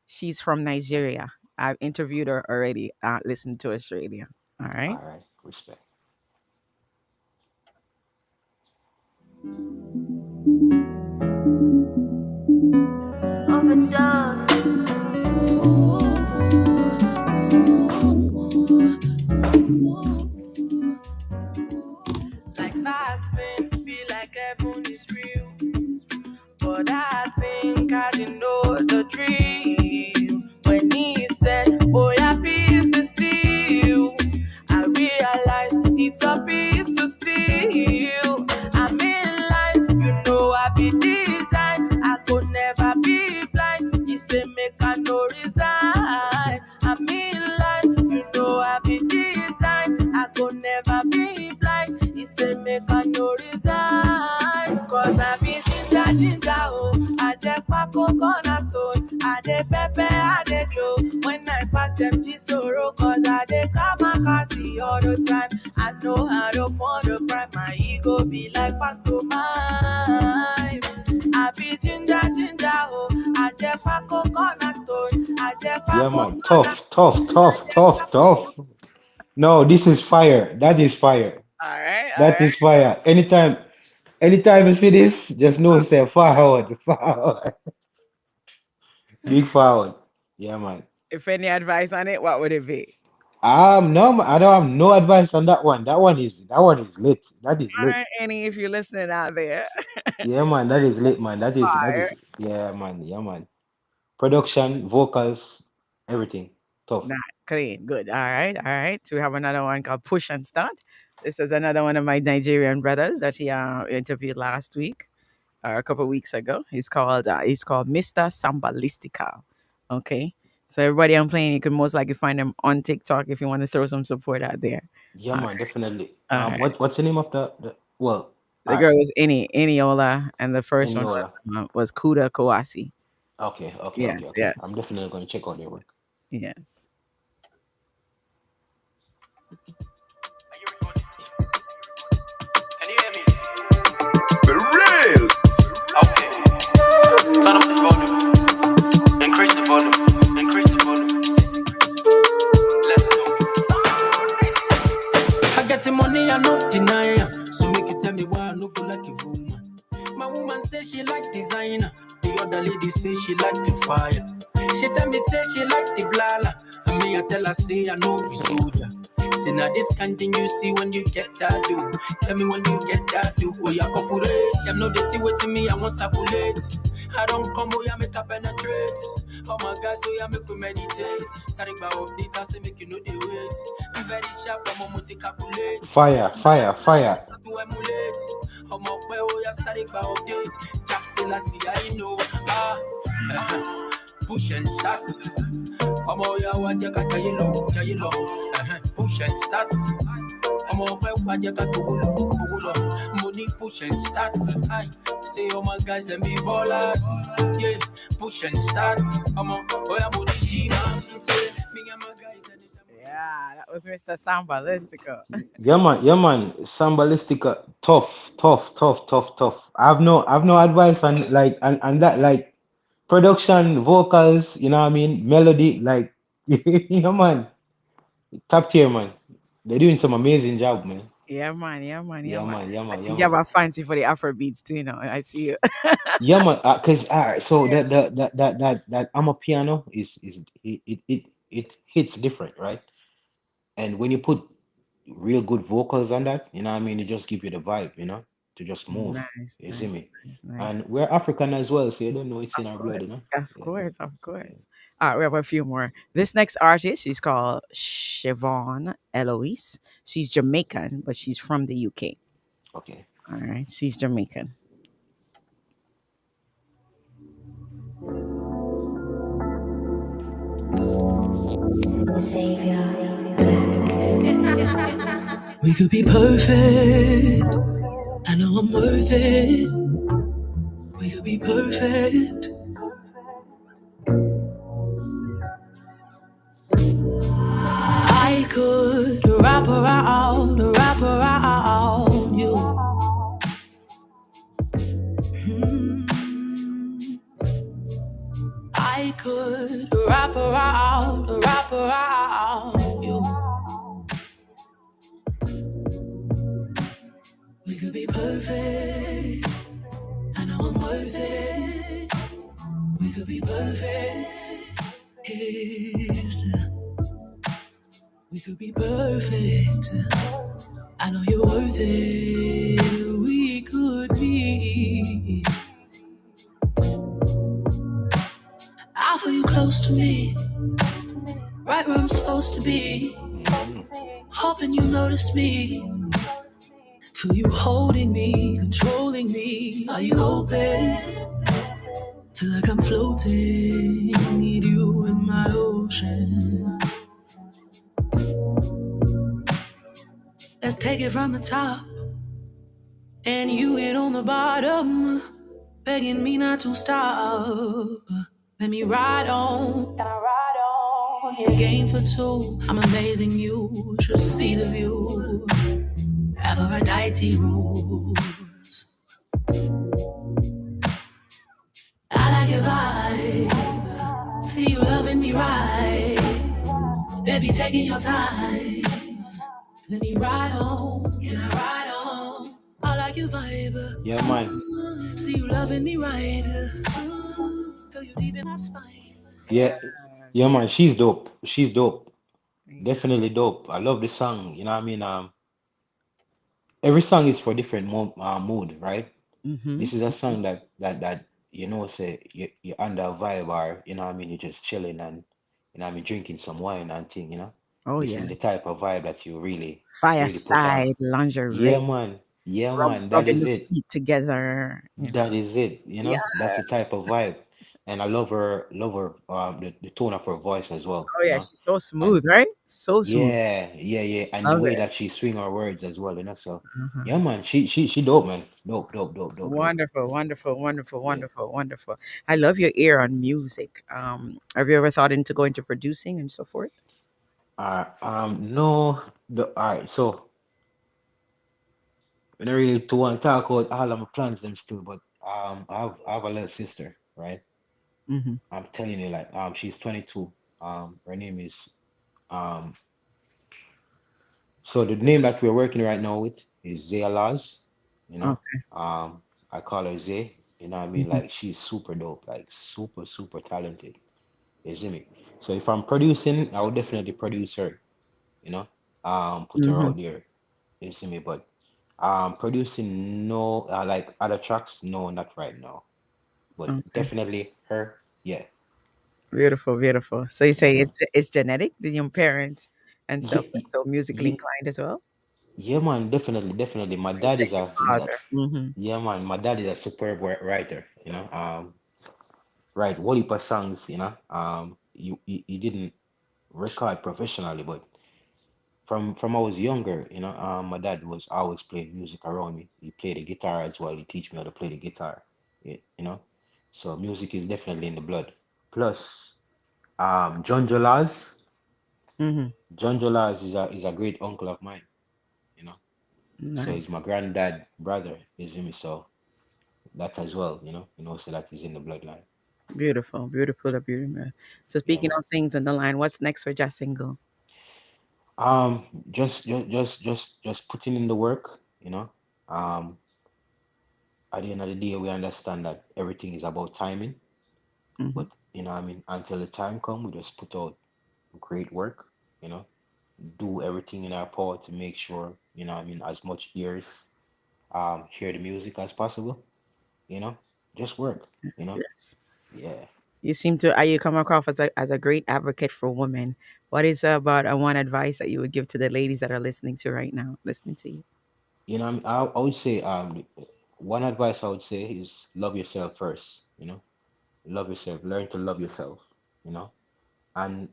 She's from Nigeria. I've interviewed her already. Listen to Australia. All right. All right, respect. Overdose. Like passing, be like heaven is real. But I think I didn't know the drill. When he said, boy, I peace be still. I realized it's a piece to steal. I'm in line, you know I be design. I could never be blind. He say make I no resign. I'm in line, you know I be design. I could never be blind. He say make I no resign. Cause I be ginger oh. I check my cornerstone. I dey pepper, I dey glow. When I pass them chisoro, cause I dey come and see all the time. I know how to phone the prime. My ego be like pantomime. I be ginger oh. I check my cornerstone. I check my Yeah, man, cornerstone. tough. No, this is fire. That is fire. All right. All That right. is fire. Anytime you see this, just know say forward, forward, big forward. Yeah, man. If any advice on it, what would it be? No, I don't have no advice on that one. That one is lit. That is All lit. right, Annie, if you're listening out there, Yeah, man, that is lit, man. That is fire. yeah, man. Yeah, man. Production, vocals, everything. Tough. Not clean. Good. All right. All right. So we have another one called Push and Start. This is another one of my Nigerian brothers that he interviewed last week or a couple of weeks ago. He's called Mr. Sambalistica. Okay. So everybody I'm playing, you can most likely find him on TikTok if you want to throw some support out there. Yeah, All man, definitely. right. All right. What's the name of the? Well, The all right, girl was Eniola, and the first one Eniola. was Kuda Kowasi. Okay, okay, okay, Yes, okay. I'm yes, definitely going to check out their work. yes. Can you hear me? For real. Okay. Turn up the volume. Increase the volume. Increase the volume. Let's go. I get the money, I no deny am. So make you tell me why I no go like a woman. My woman say she like designer. The other lady say she like the fire. She tell me say she like the blala. And me I tell her say I know be soldier. Say now this kind thing you see when you get that do. Tell me when you get that do. Oh yeah, corporate. Them know they see what to me I want circulate. I don't come oh yeah make a penetrate. Oh my God, so yeah make we meditate. Starting by update I say make you know the wait. I'm very sharp, I'm a multi calculate. Fire, fire, fire. Start to emulate. I'm up where we are starting by update. Just say I see I know. Push and start. I'm all ya want you got yellow. Push and start. I'm all where you got to money push and start. I say all my guys them be ballers. Yeah, push and start. I'm all where money G-man. Say me and my guys anytime. Yeah, that was Mr. Sambalistica. Yeah, man. Sambalistica, tough, tough, tough, tough, tough. I've no advice on like and that like production, vocals. You know what I mean? Melody, like, yeah, man. Top tier, man. They're doing some amazing job, man. Yeah, man. Yeah, man. Yeah, Yeah, man. man. Yeah, I man. Yeah, think you have man. a fancy for the Afro beats too. I see you. Yeah, man. Cause all right, so that I'm a piano is it hits different, right? And when you put real good vocals on that, you know what I mean? It just give you the vibe, to just move. Nice, You see nice, me? nice, nice. And we're African as well, so you don't know it's in Of our blood, course, you know? of Yeah, course, of yeah. course. All right, we have a few more. This next artist, she's called Siobhan Eloise. She's Jamaican, but she's from the UK. Okay. All right, she's Jamaican. We could be perfect. I know I'm worth it. We could be perfect. I could wrap around you. Hmm. I could wrap around you. We could be perfect. I know I'm worth it. We could be perfect. Yes. We could be perfect. I know you're worth it. We could be. I feel you close to me, right where I'm supposed to be. Hmm. Hoping you notice me. Feel you holding me, controlling me. Are you open? Feel like I'm floating. Need you in my ocean. Let's take it from the top. And you hit on the bottom. Begging me not to stop. Let me ride on. Can I ride on? Yeah. Game for two. I'm amazing. You should see the view. Aphrodite rules. I like your vibe. See you loving me right. Baby, taking your time. Let me ride on. Can I ride on? I like your vibe. Yeah, man. See you loving me right. Feel you deep in my spine. Yeah, Yes. yeah, man. She's dope. She's dope. Yeah. Definitely dope. I love the song. You know what I mean? Every song is for different mood, right? Mm-hmm. This is a song that say you're under a vibe, or what I mean, you're just chilling and I mean, drinking some wine and thing. Oh This is yeah. the type of vibe that you really put on. Fireside lingerie, Yeah, man. Yeah, rub, man. That rubbing is the it. feet together. That is it. Yeah. That's the type of vibe. and I love her the tone of her voice as well, Oh you yeah, know. she's so And smooth, right? So smooth. yeah, and the Love way it. that she swing her words as well, you know. So yeah, Mhm. man, she dope, man. Dope. Wonderful, wonderful, wonderful, Yeah. wonderful, wonderful. I love your ear on music. Have you ever thought into going to producing and so forth? No, all right. So we don't really to want to talk about all of my plans them still, but I have a little sister, right? Mm-hmm. I'm telling you, like she's 22. Her name is um so the name that we're working right now with is Zaya Laws, you know. Okay. I call her Zay, you know what I mean? Mm-hmm. Like she's super dope, like super talented. You see me? So if I'm producing, I would definitely produce her, you know, put her Mm-hmm. out there. You see me? But producing no, like other tracks, no, not right now. But Okay. definitely her, yeah, Beautiful, beautiful. So you yeah, say man. it's genetic, the your parents and Yeah, stuff, so musically yeah, inclined as well. yeah, man, definitely. My You dad say is his a, father. Mm-hmm. yeah, man, my dad is a superb writer, you know. Write whole heap of songs, you know. He didn't record professionally, but from I was younger, you know, my dad was always playing music around me. He played the guitar as well. He teach me how to play the guitar, you know. So music is definitely in the blood. Plus, John Jolas, Mm-hmm. John Jolas is a great uncle of mine, you know. So he's Nice. my granddad brother, you see me. So that as well, so that is in the bloodline. Beautiful, beautiful, beautiful. So Yeah, speaking man. of things in the line, what's next for Jazz Single? Just putting in the work, you know. Um, at the end of the day, we understand that everything is about timing, Mm-hmm. but I mean, until the time come, we just put out great work, you know, do everything in our power to make sure, I mean, as much ears hear the music as possible, you know, just work, you Yes, know, yes. yeah. You seem to you come across as a great advocate for women. What is about one advice that you would give to the ladies that are listening to right now, listening to you? I mean, I would say one advice I would say is love yourself first, love yourself, learn to love yourself, you know, and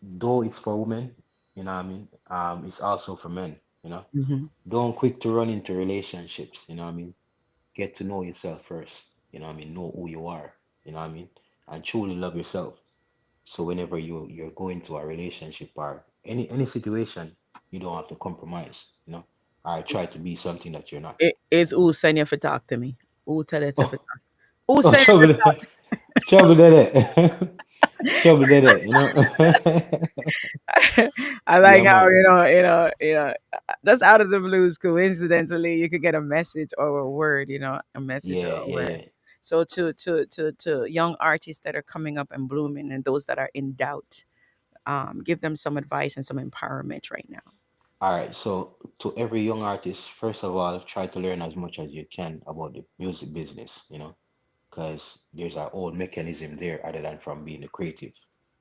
though it's for women, what I mean, it's also for men, you know. Mm-hmm. Don't quick to run into relationships, what I mean. Get to know yourself first, what I mean, know who you are, what I mean, and truly love yourself. So whenever you're going to a relationship or any situation, you don't have to compromise, or try to be something that you're not. It is who send you for talk to me. Who tell you to for Oh, talk? Who oh, send you for talk? trouble did it. Trouble did it. I like Yeah, how man. that's out of the blues. Coincidentally, you could get a message or a word, a message or Yeah, a yeah, word. yeah. So to young artists that are coming up and blooming, and those that are in doubt, give them some advice and some empowerment right now. All right, so to every young artist, first of all, try to learn as much as you can about the music business, because there's a whole mechanism there other than from being a creative,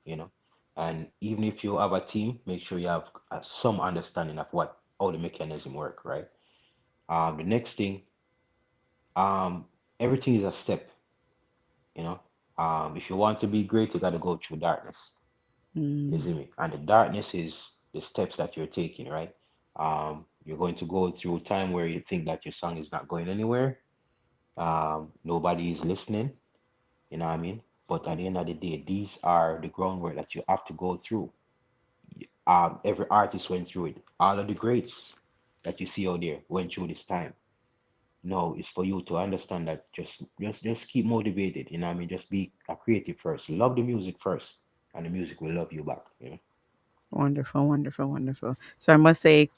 you know. And even if you have a team, make sure you have some understanding of how the mechanism work, right? The next thing, um, everything is a step, you know. If you want to be great, you got to go through darkness. You Mm, see me? And the darkness is the steps that you're taking, right? You're going to go through a time where you think that your song is not going anywhere. Nobody is listening, you know what I mean? But at the end of the day, these are the groundwork that you have to go through. Every artist went through it. All of the greats that you see out there went through this time. No, it's for you to understand that just keep motivated, you know what I mean? Just be a creative first. Love the music first, and the music will love you back, you know? wonderful, wonderful, wonderful. So I must say,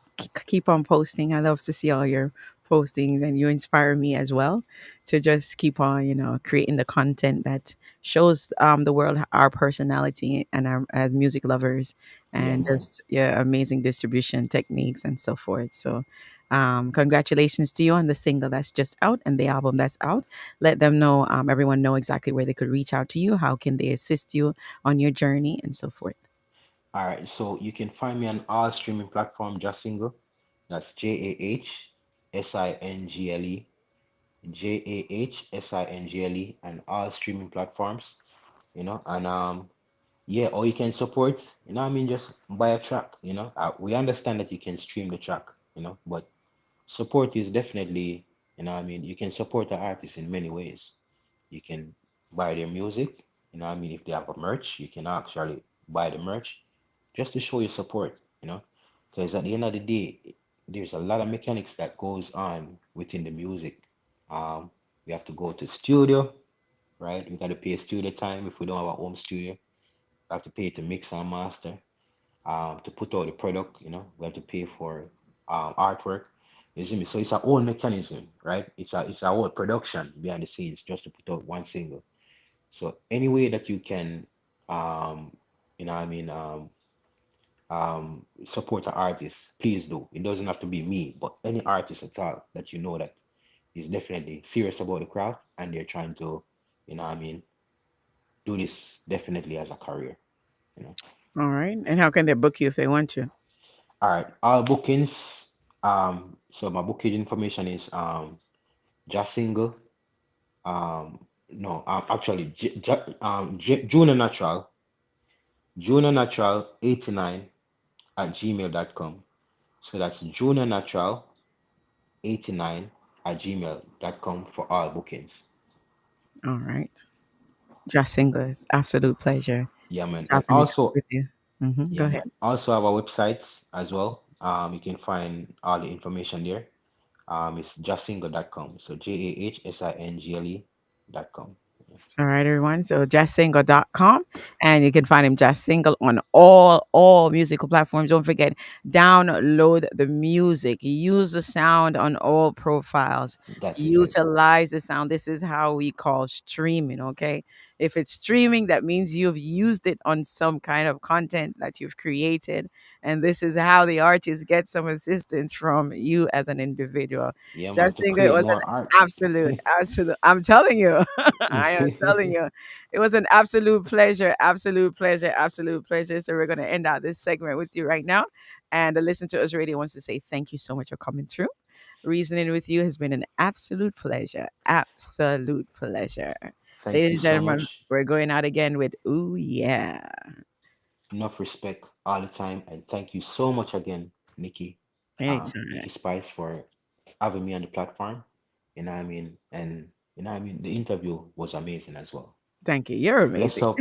keep on posting. I love to see all your postings, and you inspire me as well to just keep on, creating the content that shows the world our personality and our as music lovers, Yeah, and man. just amazing distribution techniques and so forth. So. Congratulations to you on the single that's just out and the album that's out. Let them know, everyone know exactly where they could reach out to you. How can they assist you on your journey and so forth. All right, so you can find me on all streaming platform, Just Single. That's JAHSINGLE. JAHSINGLE, and all streaming platforms. And yeah, or you can support. I mean, just buy a track. We understand that you can stream the track. But support is definitely. I mean, you can support the artist in many ways. You can buy their music. I mean, if they have a merch, you can actually buy the merch just to show your support. Because at the end of the day, there's a lot of mechanics that goes on within the music. We have to go to studio, right? We got to pay studio time if we don't have our home studio. We have to pay to mix and master, to put out the product. We have to pay for artwork. You see me? So it's a whole mechanism, right? It's a whole production behind the scenes just to put out one single. So any way that you can, um, I mean, support an artist, please do. It doesn't have to be me, but any artist at all that that is definitely serious about the craft and they're trying to, I mean, do this definitely as a career. You know. All right. And how can they book you if they want to? All right, all bookings. So my booking information is just single. No, actually, Junior Natural, Junior Natural 89 at gmail.com. So that's Junior Natural 89 at gmail.com for all bookings. All right. Just single. It's absolute pleasure Yeah, man. And talking also, with you. Go yeah, ahead. man. Also have a website as well. You can find all the information there. It's justsingle.com. So JAHSINGLE.com. All right, everyone. So justsingle.com, and you can find him Just Single on all musical platforms. Don't forget, download the music, use the sound on all profiles, That's exactly right. utilize the sound. This is how we call streaming, okay? If it's streaming, that means you've used it on some kind of content that you've created. And this is how the artist gets some assistance from you as an individual. Yeah, man, Just to Single, it create was an more art. absolute. I'm telling you. I am telling you, it was an absolute pleasure, absolute pleasure, absolute pleasure. So we're going to end out this segment with you right now. And the Listen to Us Radio wants to say thank you so much for coming through. Reasoning with you has been an absolute pleasure. Absolute pleasure. Thank Ladies you and so gentlemen, much. we're going out again with Ooh Yeah. Enough respect all the time. And thank you so much again, Nikki Anytime. Spice, for having me on the platform. I mean? And I mean, the interview was amazing as well. Thank you. You're Bless amazing. up.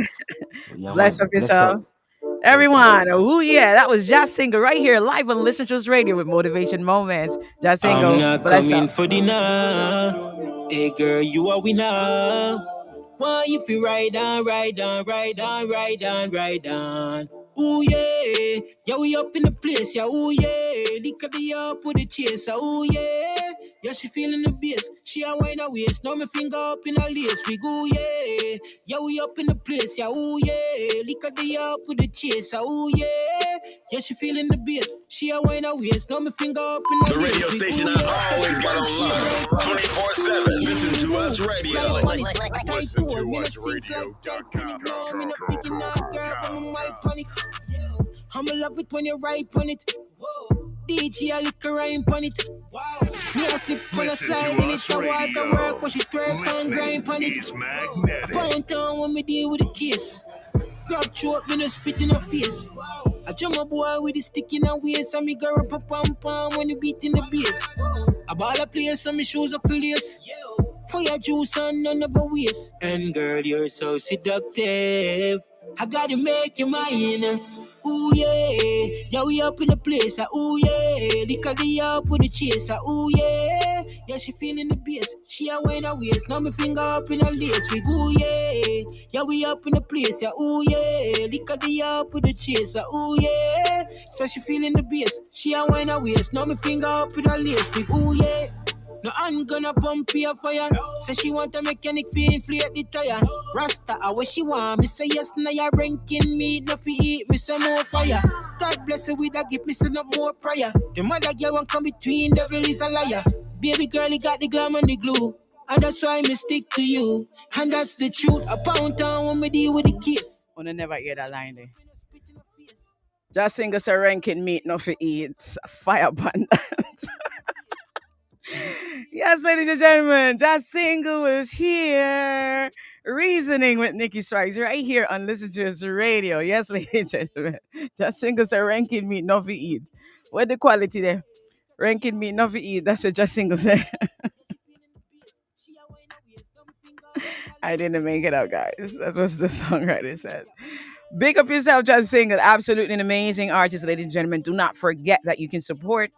Yeah, Bless man. up Bless yourself. up. Okay. Everyone, oh yeah, that was Jazz Singer right here live on Listen to Us Radio with Motivation Moments. Jazz I'm Singer, not bless coming up. for dinner. Hey girl, you a winner. Why if you ride on, ride on, ride on, ride on, ride on. Ooh yeah, yeah we up in the place, yeah ooh yeah. Lick of the up with the chase, ooh yeah. Yeah she feeling the bass, she a wine her waist. Now me finger up in her lace, we go yeah. Yeah we up in the place, yeah ooh yeah. Lick of the up with the chase, ooh yeah. Yeah she feeling the bass, she a wine her waist. Now me finger up in her The lace, radio we station go I yeah. always got on lock. 24/7. Listen to us radio. Listen to us radio.com. I'ma love it when you ride on it. Whoa. DJ a lick a rhyme on it. Wow. Me a slip on a Listen slide to in it. us So water radio. work when she twerk and grind on it. Is magnetic. Pound town when me deal with the case. Drop throat, me no spit in her face. I jump a boy with the stick in her waist. And me go up a pam pam when you beat in the bass. I ball a place and me shoes up place. Fire juice and none of a waste. And girl, you're so seductive. I gotta make you mine. Ooh yeah, yeah we up in the place. Ooh yeah, lick of the up with the chase. Ooh yeah, yeah she feeling the bass. She a wine her waist. Now me finger up in her lace. We go yeah, yeah we up in the place. Ooh yeah, lick of the up with the chase. Ooh yeah, so she feeling the bass. She a wine her waist. Now me finger up in her lace. We go yeah. No, I'm gonna pump your fire. Say she want a mechanic fi inflate the tire. Rasta, what she want? Me say yes, now you ranking me. No fi eat me some more fire. God bless her with a gift, me send up more prayer. The mother girl won't come between, devil is a liar. Baby girl, you got the glam and the glue. And that's why me stick to you. And that's the truth. A pound town when me deal with the kiss. Wanna never hear that line there. Just Singer say ranking meat, no for eat. Fire band. Yes, ladies and gentlemen, Just Single is here. Reasoning with Nikki Strikes right here on Listen to Us Radio. Yes, ladies and gentlemen, Just Single say ranking meat, no fi eat. What the quality there? Ranking meat, no fi eat. That's what Just Single say. I didn't make it up, guys. That's what the songwriter said. Big up yourself, Just Single. Absolutely an amazing artist, ladies and gentlemen. Do not forget that you can support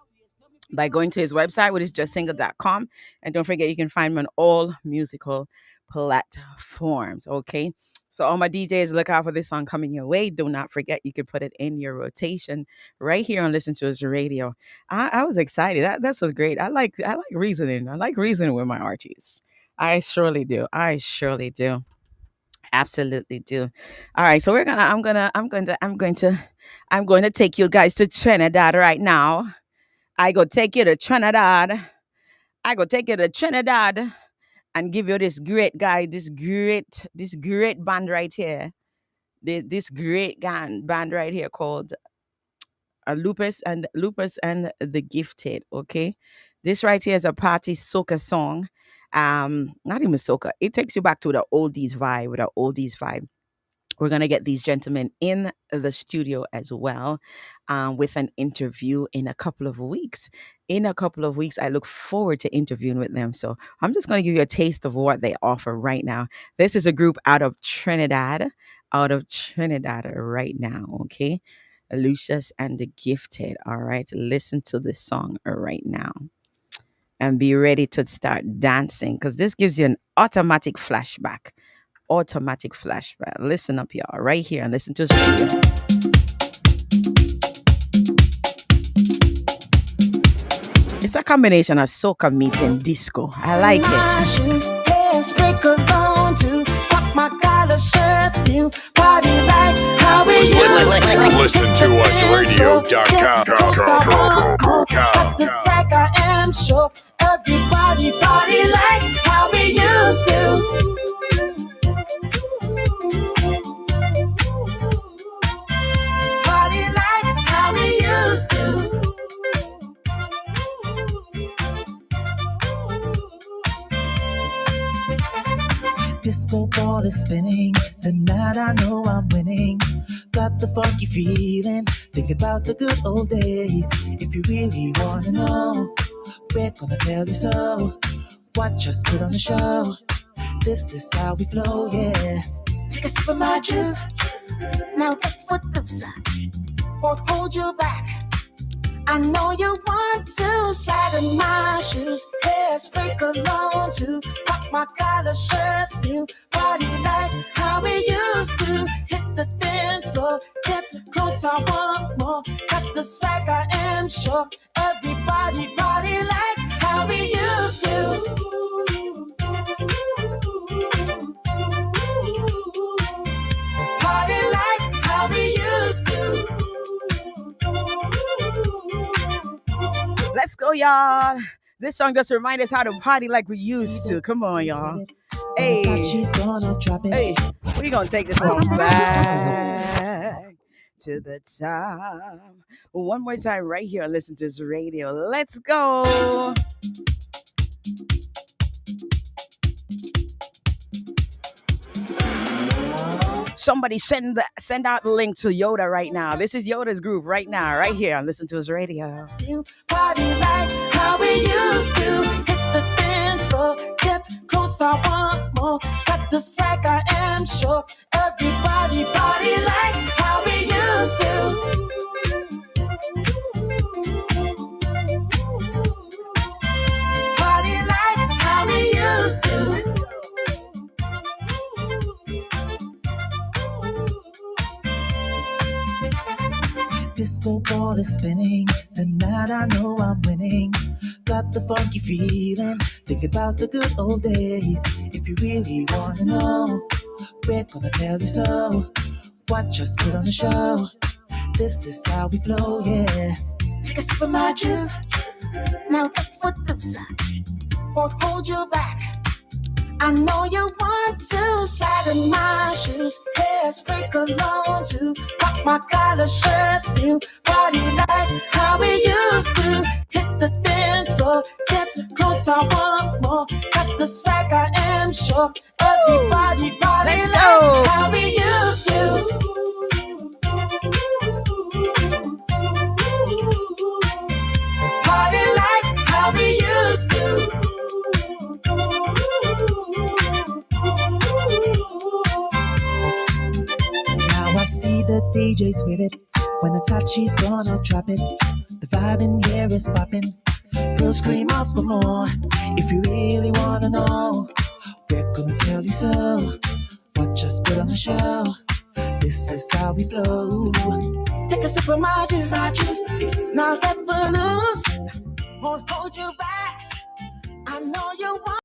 by going to his website, which is justsingle.com. And don't forget, you can find him on all musical platforms. Okay. So, all my DJs, look out for this song coming your way. Do not forget, you can put it in your rotation right here on Listen to Us Radio. I was excited. That was great. I like reasoning. I like reasoning with my artists. I surely do. I surely do. Absolutely do. All right. So I'm going to take you guys to Trinidad right now. I go take you to Trinidad. I go take you to Trinidad and give you this great guy, this great band right here. This great band right here called Lupus and the Gifted. Okay, this right here is a party soca song. Not even soca. It takes you back to the oldies vibe. With the oldies vibe. We're going to get these gentlemen in the studio as well with an interview in a couple of weeks. In a couple of weeks, I look forward to interviewing with them. So I'm just going to give you a taste of what they offer right now. This is a group out of Trinidad right now. Okay. Lucius and the Gifted. All right. Listen to this song right now and be ready to start dancing because this gives you an automatic flashback. Listen up, y'all, right here and listen to this radio. It's a combination of soca meets and disco. I like it. Shoes, hair sprinkled on to pop my collar shirts, new party like how we used to. Listen to us radio.com. At the swag I am sure everybody party like how we used to. Party like how we used to. Disco ball is spinning. Tonight I know I'm winning. Got the funky feeling. Thinking about the good old days. If you really wanna know, we're gonna tell you so. Watch us put on the show. This is how we flow, yeah. Take a sip of my juice. Now get foot loose. Won't hold you back. I know you want to slide in my shoes. Hair sprinkled on to pop my collar shirts. New party like how we used to. Hit the dance floor, get close, I want more. Got the swag, I am sure. Everybody party like how we used to. Party like how we used to. Let's go, y'all. This song just reminds us how to party like we used to. Come on, y'all. Hey, hey, we're going to take this one back to the top. One more time right here. Listen to this radio. Let's go. Somebody send out the link to Yoda right now. This is Yoda's group right now, right here on Listen to His Radio. Party like how we used to. Hit the dance floor, get close, I want more. Got the swag, I am sure. Everybody party like how we used to. Party like how we used to. Disco ball is spinning. Tonight I know I'm winning. Got the funky feeling. Thinking about the good old days. If you really wanna know, we're gonna tell you so. Watch us put on the show. This is how we flow, yeah. Take a sip of my juice. Now get foot loose. Won't hold you back. I know you want to slide in my shoes. Hair sprinkled on to pop my collar shirts. New party like how we used to. Hit the dance floor. door. Get close, I want more. Got the swag, I am sure. Everybody party Let's like go. how we used to. Party like how we used to. Now I see the DJs with it. When the touch, she's gonna drop it. The vibe in here is popping. Girls scream out for more. If you really wanna know, we're gonna tell you so. Watch us put on the show. This is how we blow. Take a sip of my juice. Now get loose. Won't hold you back. I know you want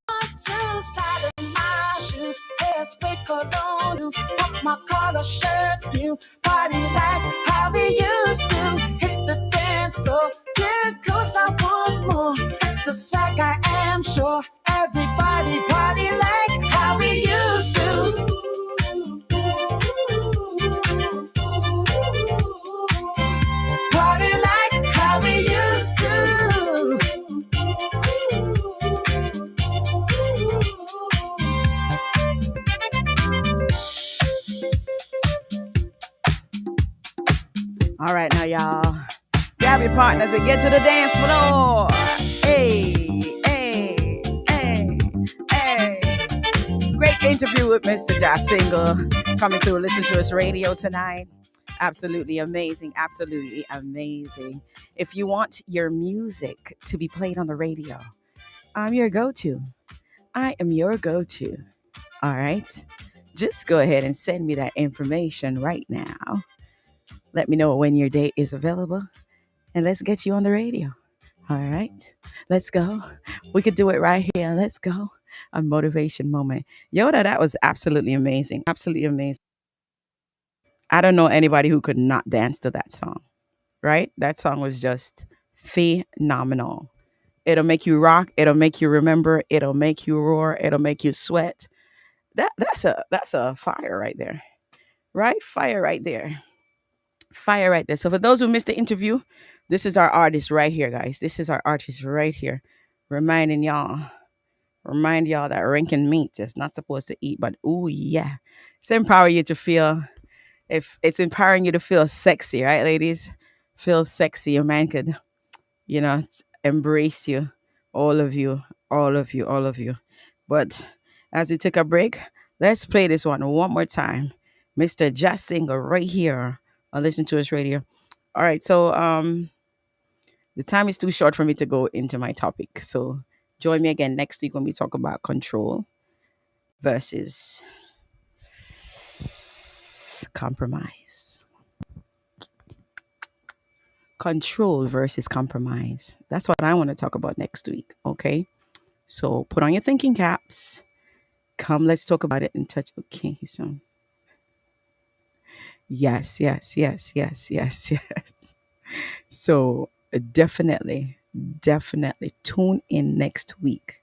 to slide in my shoes. Hairspray cologne, pop my collar shirts new. Party like how we used to. Hit the dance floor, get close, I want more. Got the swag, I am sure. Everybody party like how we used to. Party like how we used to. All right, now, y'all. Grab your partners and get to the dance floor. Hey, hey, hey, hey. Great interview with Mr. Josh Single coming through Listen to Us Radio tonight. Absolutely amazing. Absolutely amazing. If you want your music to be played on the radio, I'm your go-to. I am your go-to. All right. Just go ahead and send me that information right now. Let me know when your date is available, and let's get you on the radio. All right, let's go. We could do it right here. Let's go. A motivation moment. Yoda, that was absolutely amazing. Absolutely amazing. I don't know anybody who could not dance to that song, right? That song was just phenomenal. It'll make you rock. It'll make you remember. It'll make you roar. It'll make you sweat. That's a fire right there, right? Fire right there. Fire right there. So for those who missed the interview, this is our artist right here, guys. This is our artist right here. Remind y'all that ranking meat is not supposed to eat, but ooh yeah. It's empowering you to feel, if it's empowering you to feel sexy, right, ladies? Feel sexy. Your man could, embrace you. All of you, all of you, all of you. But as we take a break, let's play this one more time. Mr. Just Singer right here on Listen to Us Radio. All right, so the time is too short for me to go into my topic. So join me again next week when we talk about control versus compromise. Control versus compromise. That's what I want to talk about next week. Okay. So put on your thinking caps. Come, let's talk about it and touch. Okay. So yes, yes, yes, yes, yes, yes. So definitely tune in next week.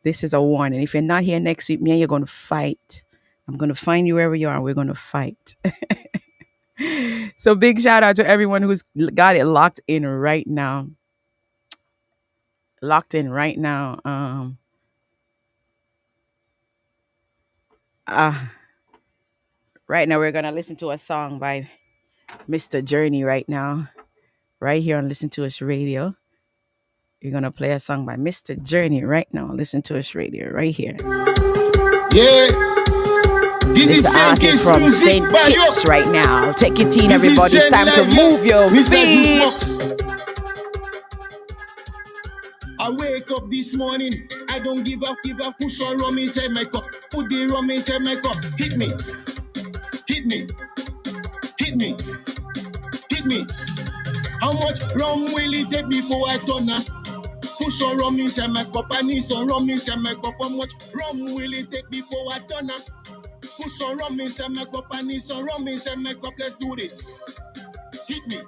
This is a warning. If you're not here next week, me and you're going to fight. I'm going to find you wherever you are. We're going to fight. So big shout out to everyone who's got it locked in right now. Locked in right now. Right now we're going to listen to a song by Mr. Journey right now. Right here on Listen to Us Radio. You're going to play a song by Mr. Journey right now. Listen to Us Radio right here. Yeah. This is the artist from St. Kitts right now. Take it in, everybody. It's time to move your feet. I wake up this morning. I don't give up. Push on rum inside my cup. Put the rum inside my cup. Hit me. Hit me. Hit me. Hit me. How much rum will it take before I turn up? Push some rum inside my cup. I need some rum inside my cup. How much rum will it take before I turn up? Put some rum inside my cup. I need some rum inside my cup. Let's do this. Hit me.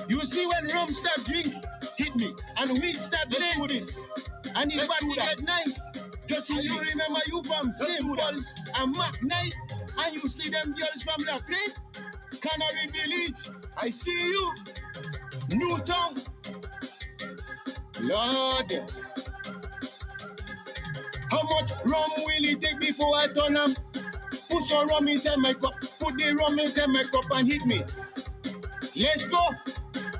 You see when rum start drink, hit me. And weed start blaze. Let's do this. And if I get nice, just so you remember you from St. Paul's and Mac Night. And you see them girls from La Plaine, Canary Village. I see you. Newtown. Lord, how much rum will it take before I turn am? Put some rum inside my cup. Put the rum inside my cup and hit me. Let's go.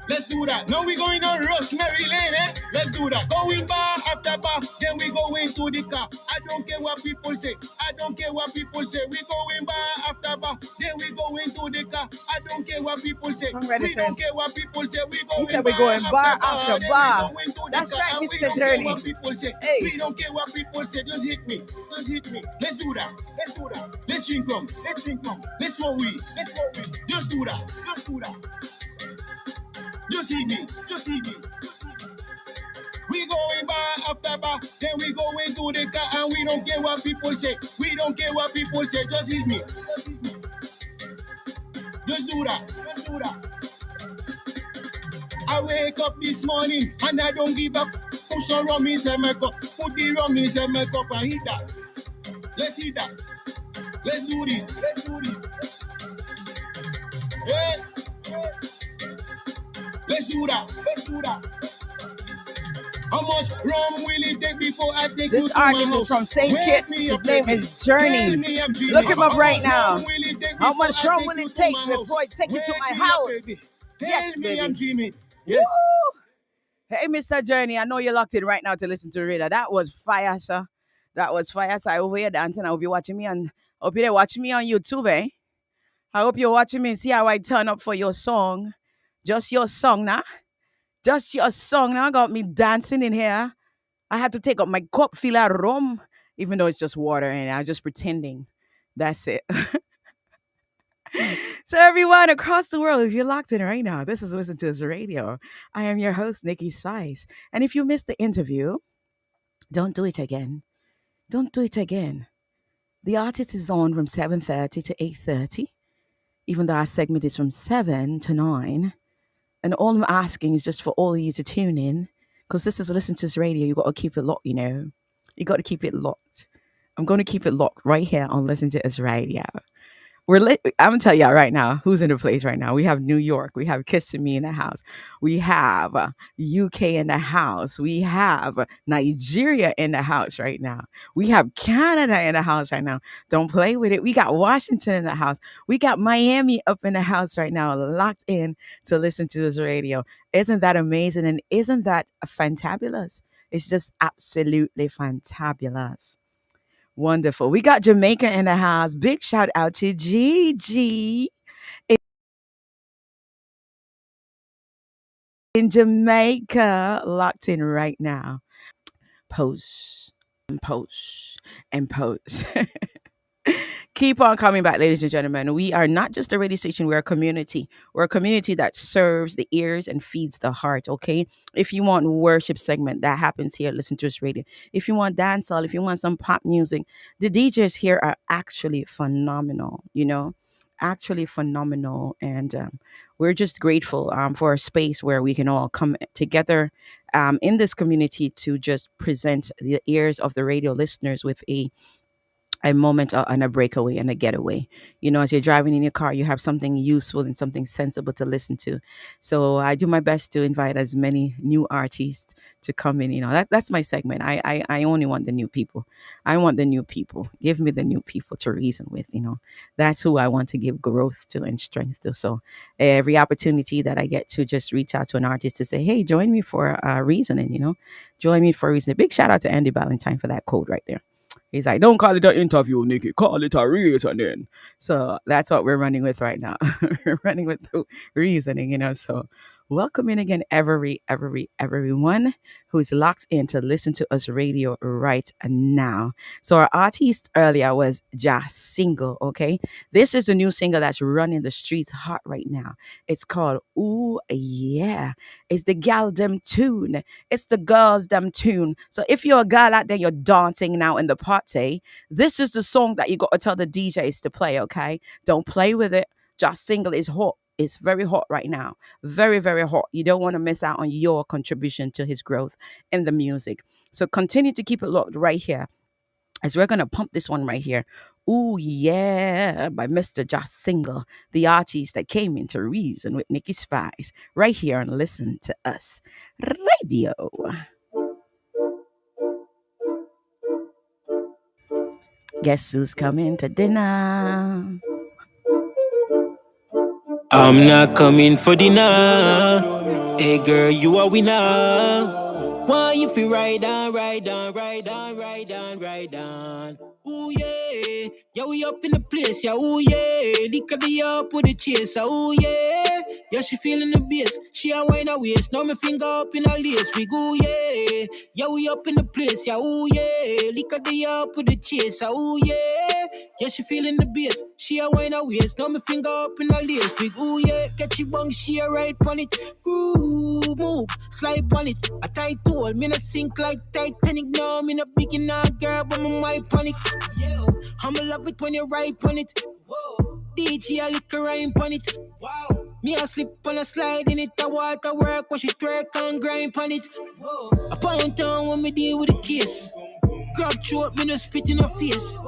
Let's do that. Now we going on Rosemary Lane, eh? Let's do that. Going bar after bar, then we go into the car. I don't care what people say. I don't care what people say. We going bar after bar, then we go into the car. I don't care what people say. Songwriter We says, don't care what people say. We he going said we're bar going bar after after bar, bar. then we go into the That's car. right, And we Mr. don't care Journey. what people say. Hey. We don't care what people say. Just hit me. Just hit me. Let's do that. Let's do that. Let's drink them. Let's drink them. Let's smoke weed. Let's smoke weed. Just do that. Just do that. Just hit me. Just hit me. We going bar after bar, then we go into the car and we don't care what people say. We don't care what people say. Just hit me. Just do that. Just do that. I wake up this morning and I don't give up. Put some rum inside my cup. Put the rum inside my cup and hit that. Let's hit that. Let's do this. Let's do this. Hey. Let's do that. Let's do that. How much rum will it take before I take This you to my artist house? is from St. Wake Kitts. me His up, name baby. is Journey. Tell me I'm Jimmy. Look him up How right much now. rum will it take How before much I rum take will you it to take my house? before I take you to Wake my me up, house? baby. Yes, Tell me I'm baby. Jimmy. Yeah. Woo! Hey, Mr. Journey, I know you're locked in right now to listen to the radio. That was fire, sir. That was fire, sir. Over here dancing. I hope you're watching me on. I hope you're watching me on YouTube, eh? I hope you're watching me and see how I turn up for your song. Just your song now. Just your song now got me dancing in here. I had to take up my cup, fill out rum, even though it's just water, and I'm just pretending. That's it. So, everyone across the world, if you're locked in right now, this is Listen to Us Radio. I am your host, Nikki Spice. And if you missed the interview, don't do it again. Don't do it again. The artist is on from 7:30 to 8:30, even though our segment is from 7 to 9. And all I'm asking is just for all of you to tune in, because this is Listen to Us Radio. You got to keep it locked, you know. You got to keep it locked. I'm going to keep it locked right here on Listen to Us Radio. I'm gonna tell y'all right now who's in the place right now. We have New York, we have Kissing Me in the house, we have UK in the house, we have Nigeria in the house right now, we have Canada in the house right now. Don't play with it. We got Washington in the house, we got Miami up in the house right now, locked in to Listen to This Radio. Isn't that amazing? And isn't that fantabulous? It's just absolutely fantabulous. Wonderful. We got Jamaica in the house. Big shout out to Gigi in Jamaica, locked in right now. Pose and pose and pose. Keep on coming back, ladies and gentlemen. We are not just a radio station, we're a community. We're a community that serves the ears and feeds the heart, okay? If you want worship segment, that happens here, Listen to Us Radio. If you want dancehall, if you want some pop music, the DJs here are actually phenomenal, you know? Actually phenomenal. And we're just grateful for a space where we can all come together in this community to just present the ears of the radio listeners with a moment and a breakaway and a getaway. You know, as you're driving in your car, you have something useful and something sensible to listen to. So I do my best to invite as many new artists to come in. You know, that's my segment. I only want the new people. I want the new people. Give me the new people to reason with. You know, that's who I want to give growth to and strength to. So every opportunity that I get to just reach out to an artist to say, hey, join me for reasoning. You know, join me for reasoning. Big shout out to Andy Ballantyne for that code right there. He's like, don't call it an interview, Nikki. Call it a reasoning. So that's what we're running with right now. We're running with the reasoning, you know. So welcome in again, everyone who's locked in to Listen to Us Radio right now. So our artist earlier was Just Single, okay? This is a new single that's running the streets hot right now. It's called Ooh Yeah. It's the gal dem tune. It's the girls them tune. So if you're a girl out there, you're dancing now in the party, this is the song that you got to tell the DJs to play, okay? Don't play with it. Just Single is hot. It's very hot right now. Very, very hot. You don't want to miss out on your contribution to his growth in the music. So continue to keep it locked right here as we're going to pump this one right here. Ooh, yeah, by Mr. Just Single, the artist that came into Reason with Nikki Spice, right here and Listen to Us Radio. Guess who's coming to dinner? I'm not coming for dinner. Hey girl, you a winner. Why you feel ride on, ride on, ride on, ride on, ride on? Ooh yeah, yeah we up in the place, yeah. Ooh yeah, lick of the up with the chase, ooh yeah. Yeah she feeling the bass, she a wine her waist. Now me finger up in her lace, we go yeah. Yeah we up in the place, yeah. Ooh yeah, lick of the up with the chase, ooh yeah. Yeah she feeling the bass, she a wine her waist. Now me finger up in her lace, we go yeah. Get you bung, she a ride on it. Groove, move, slide on it. A tight tool, me not sink like Titanic. No, me not big enough, girl, but my mind panic. Yeah, I'ma love it when you ride on it. Whoa, DJ a lick a rhyme on it. Wow, me a slip on a slide in it. I water work when she twerk and grind on it. Whoa, a point down when me deal with the case. Grab throat, me no spit in her face.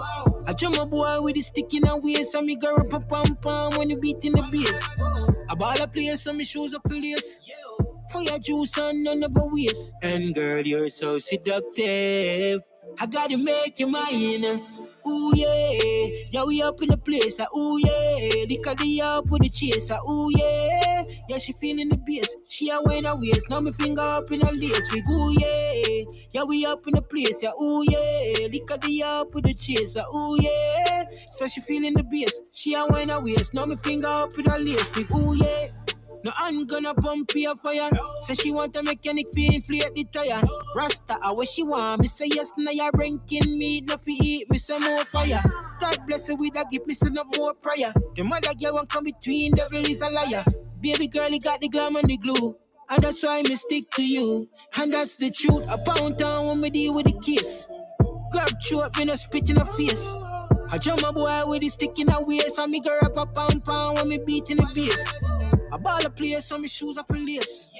I jump a boy with the stick in her waist, and me go up a pam pam when you beat in the bass. I ball a place, so me shoes up the lace. Fire juice and none of a waste. And girl, you're so seductive. I gotta make you mine. Ooh yeah, yeah we up in the place. Ooh yeah, lick of the up with the chase. Ooh yeah, yeah she feeling the bass. She a wine her waist. Now me finger up in her lace. We go yeah, yeah we up in the place. Ooh yeah, lick of the up with the chase. Ooh yeah, so she feeling the bass. She a wine her waist. Now me finger up in her lace. We go yeah. No I'm gonna pump your fire. Say she want a mechanic fi inflate the tire. Rasta, what she want? Me say yes, now you ranking me. No fi eat me some more fire. God bless her with a gift, me send up more prayer. The mother girl won't come between, devil is a liar. Baby girl, you got the glam and the glue. And that's why me stick to you. And that's the truth. A pound town when me deal with the kiss. Grab throat, me no spit in her face. I jump my boy with the stick in her waist. And me girl up a pound pound when me beat in the bass. I ball a place on me shoes up a lace.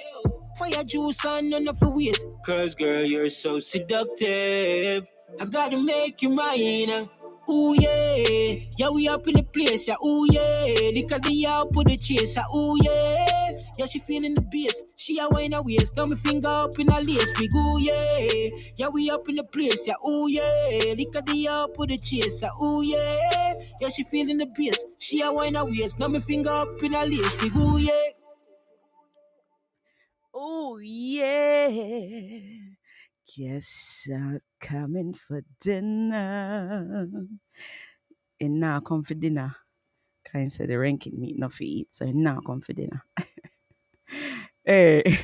Fire juice and none of the waste. Cause girl, you're so seductive. I gotta make you mine. Ooh yeah, yeah we up in the place, yeah. Ooh yeah, look at the up with the chase, yeah. Ooh yeah, yeah she feeling the bass. She a wine her waist, now me finger up in her lace. We go yeah, yeah we up in the place, yeah. Ooh yeah, look at the up with the chase, yeah. Ooh yeah, yeah she feeling the bass. She a wine her waist, now me finger up in her lace. We go yeah. Oh yeah. Guess I'm coming for dinner. And now come for dinner. Kind say the ranking meat not for eat, so now come for dinner. Hey.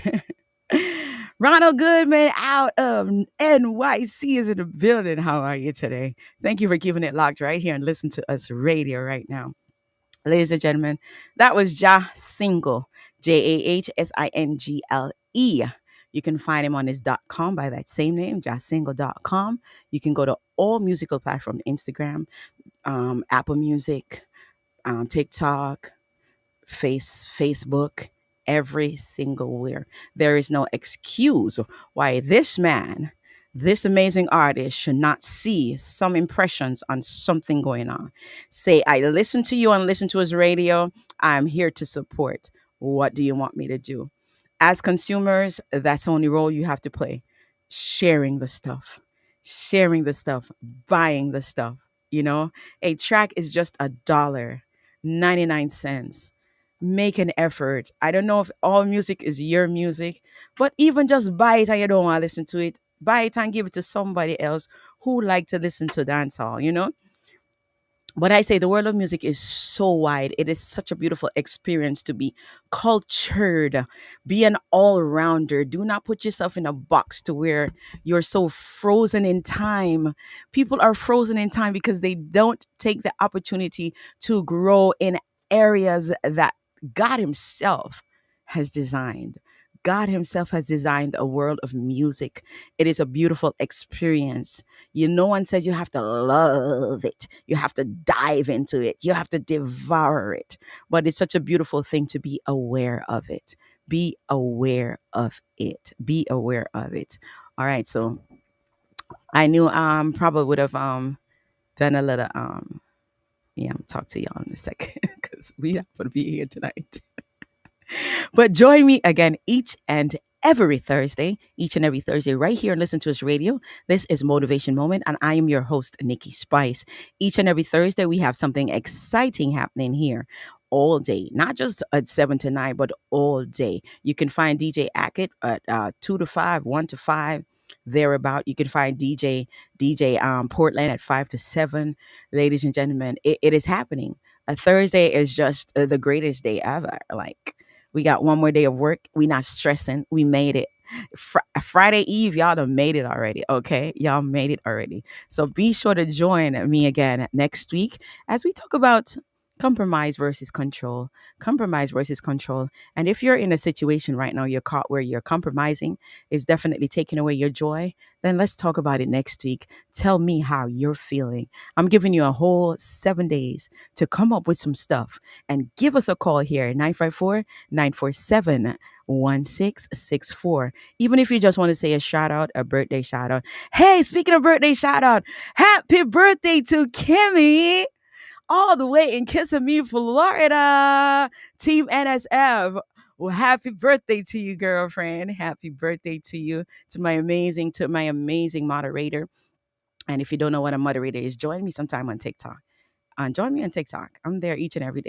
Ronald Goodman out of NYC is in the building. How are you today? Thank you for keeping it locked right here and listen to us radio right now. Ladies and gentlemen, that was Ja Single, JAHSINGLE. You can find him on his .com by that same name, jasingle.com. You can go to all musical platforms, Instagram, Apple Music, TikTok, Facebook, every single where. There is no excuse why this man, this amazing artist, should not see some impressions on something going on. Say, I listen to you and listen to his radio. I'm here to support. What do you want me to do? As consumers, that's the only role you have to play. Sharing the stuff, buying the stuff. You know, a track is just $1.99. Make an effort. I don't know if all music is your music, but even just buy it and you don't want to listen to it, buy it and give it to somebody else who like to listen to dancehall, you know? But I say the world of music is so wide. It is such a beautiful experience to be cultured, be an all rounder. Do not put yourself in a box to where you're so frozen in time. People are frozen in time because they don't take the opportunity to grow in areas that God Himself has designed. God Himself has designed a world of music. It is a beautiful experience. No one says you have to love it. You have to dive into it. You have to devour it. But it's such a beautiful thing to be aware of it. Be aware of it. Be aware of it. All right. So I knew probably would have done a little yeah, I'll talk to y'all in a second because we have to be here tonight. But join me again each and every Thursday, each and every Thursday, right here on Listen to Us Radio. This is Motivation Moment, and I am your host, Nikki Spice. Each and every Thursday, we have something exciting happening here all day, not just at 7 to 9, but all day. You can find DJ Ackett at 2 to 5, 1 to 5, thereabout. You can find DJ Portland at 5 to 7. Ladies and gentlemen, it is happening. A Thursday is just the greatest day ever. Like, we got one more day of work. We not stressing. We made it. Friday Eve, y'all done made it already. Okay, y'all made it already. So be sure to join me again next week as we talk about compromise versus control. Compromise versus control. And if you're in a situation right now, you're caught where you're compromising, is definitely taking away your joy, then let's talk about it next week. Tell me how you're feeling. I'm giving you a whole 7 days to come up with some stuff and give us a call here, 954-947-1664. Even if you just want to say a shout out, a birthday shout out. Hey, speaking of birthday shout out, happy birthday to Kimmy, all the way in Kissimmee, Florida. Team NSF. Well, happy birthday to you, girlfriend. Happy birthday to you, to my amazing moderator. And if you don't know what a moderator is, join me sometime on TikTok. Join me on TikTok. I'm there each and every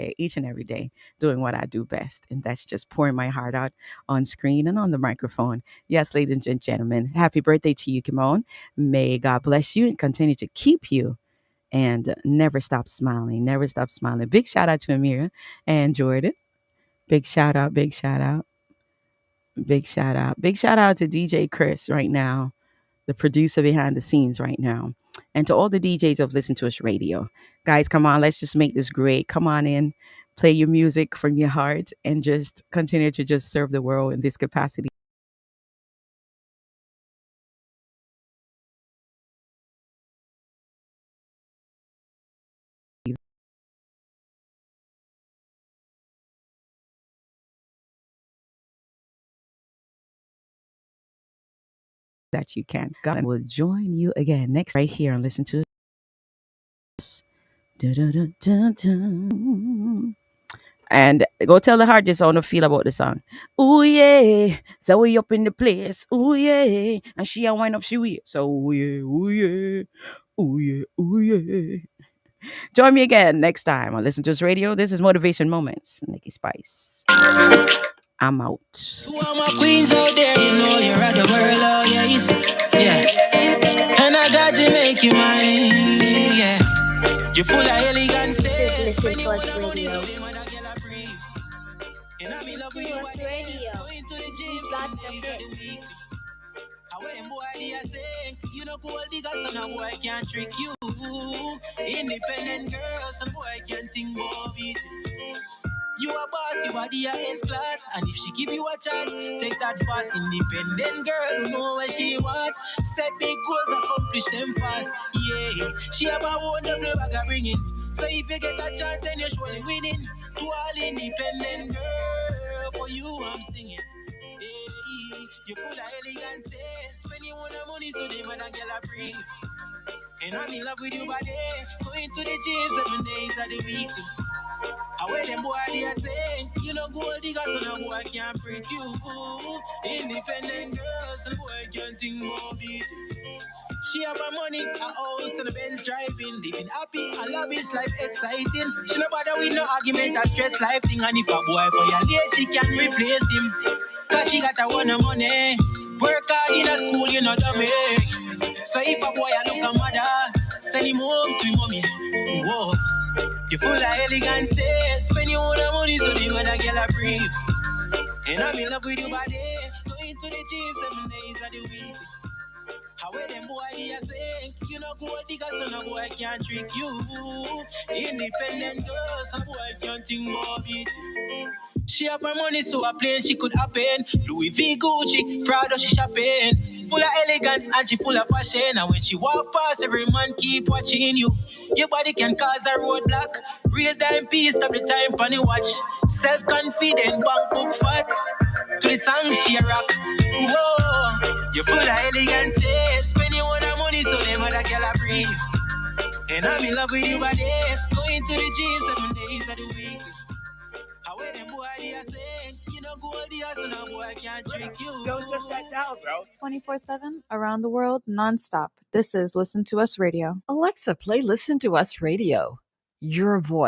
day, doing what I do best. And that's just pouring my heart out on screen and on the microphone. Yes, ladies and gentlemen, happy birthday to you, Kimon. May God bless you and continue to keep you and never stop smiling. Never stop smiling. Big shout out to Amira and Jordan. Big shout out, big shout out, big shout out. Big shout out to DJ Chris right now, the producer behind the scenes right now. And to all the DJs of Listen to Us Radio. Guys, come on, let's just make this great. Come on in, play your music from your heart, and just continue to just serve the world in this capacity that you can. God will join you again next right here and Listen to Us. Dun-dun-dun-dun-dun. And go tell the heart just how to feel about the song. Ooh yeah, so we up in the place. Ooh yeah, and she a wind up she weird. So ooh yeah, ooh yeah, ooh yeah, ooh yeah. Join me again next time on Listen to Us Radio. This is Motivation Moments. Nikki Spice. I'm out. To all my queens out there, you know you're at the world, oh yes, yeah. And I got to make you mine, yeah. You're full of elegance. Listen to Us Radio. And I'm in love with you, but going to the gym, some days of the week. I went boy, I think you know gold digger, so no boy can't trick you. Independent girl, some boy can't think about it. You a boss, you are the highest class, and if she give you a chance, take that fast. Independent girl who know what she want, set big goals, accomplish them fast. Yeah, she have a wonderful bag of bringing. So if you get a chance, then you're surely winning. To all independent girl, for you I'm singing. Hey, you're full of elegance, spend you want money, so they man and girl a breathe. And I'm in love with you, body. Going to the gym 7 days of the week too. I wear them boy they think you know gold digger, so no boy can't break you. Independent girl, some boy can't think more beat. She have her money, a house and a Benz driving, living happy and lavish life exciting. She no bother with no argument or stress life thing, and if a boy violate, she can replace him. Cause she got a one of money, work hard in a school, you know dummy. So if a boy a look a mother, send him home to him mommy. Whoa. You full of elegance, spend your own money so the man a girl a breathe. And I'm in love with you body, going to the gym 7 days of the week. How them boy do you think? You know gold digger, so no boy can't trick you. Independent girl, some boy can't think more beat. She have her money so a plane she could happen. Louis V, Gucci, Prada she shopping. Full of elegance and she full of fashion. And when she walk past, every man keep watching you. Your body can cause a roadblock. Real time piece, stop the time on the watch. Self-confident, bank book fat. To the song she a rock. Whoa, you full of elegance, spend your own money so them other girl a breathe. And I'm in love with you body, going to the gym 7 days of the week. How them boy do you think? You know gold years and a boy can't trick you. Don't just sit down, bro. 24/7 around the world, nonstop. This is Listen to Us Radio. Alexa, play Listen to Us Radio. Your voice.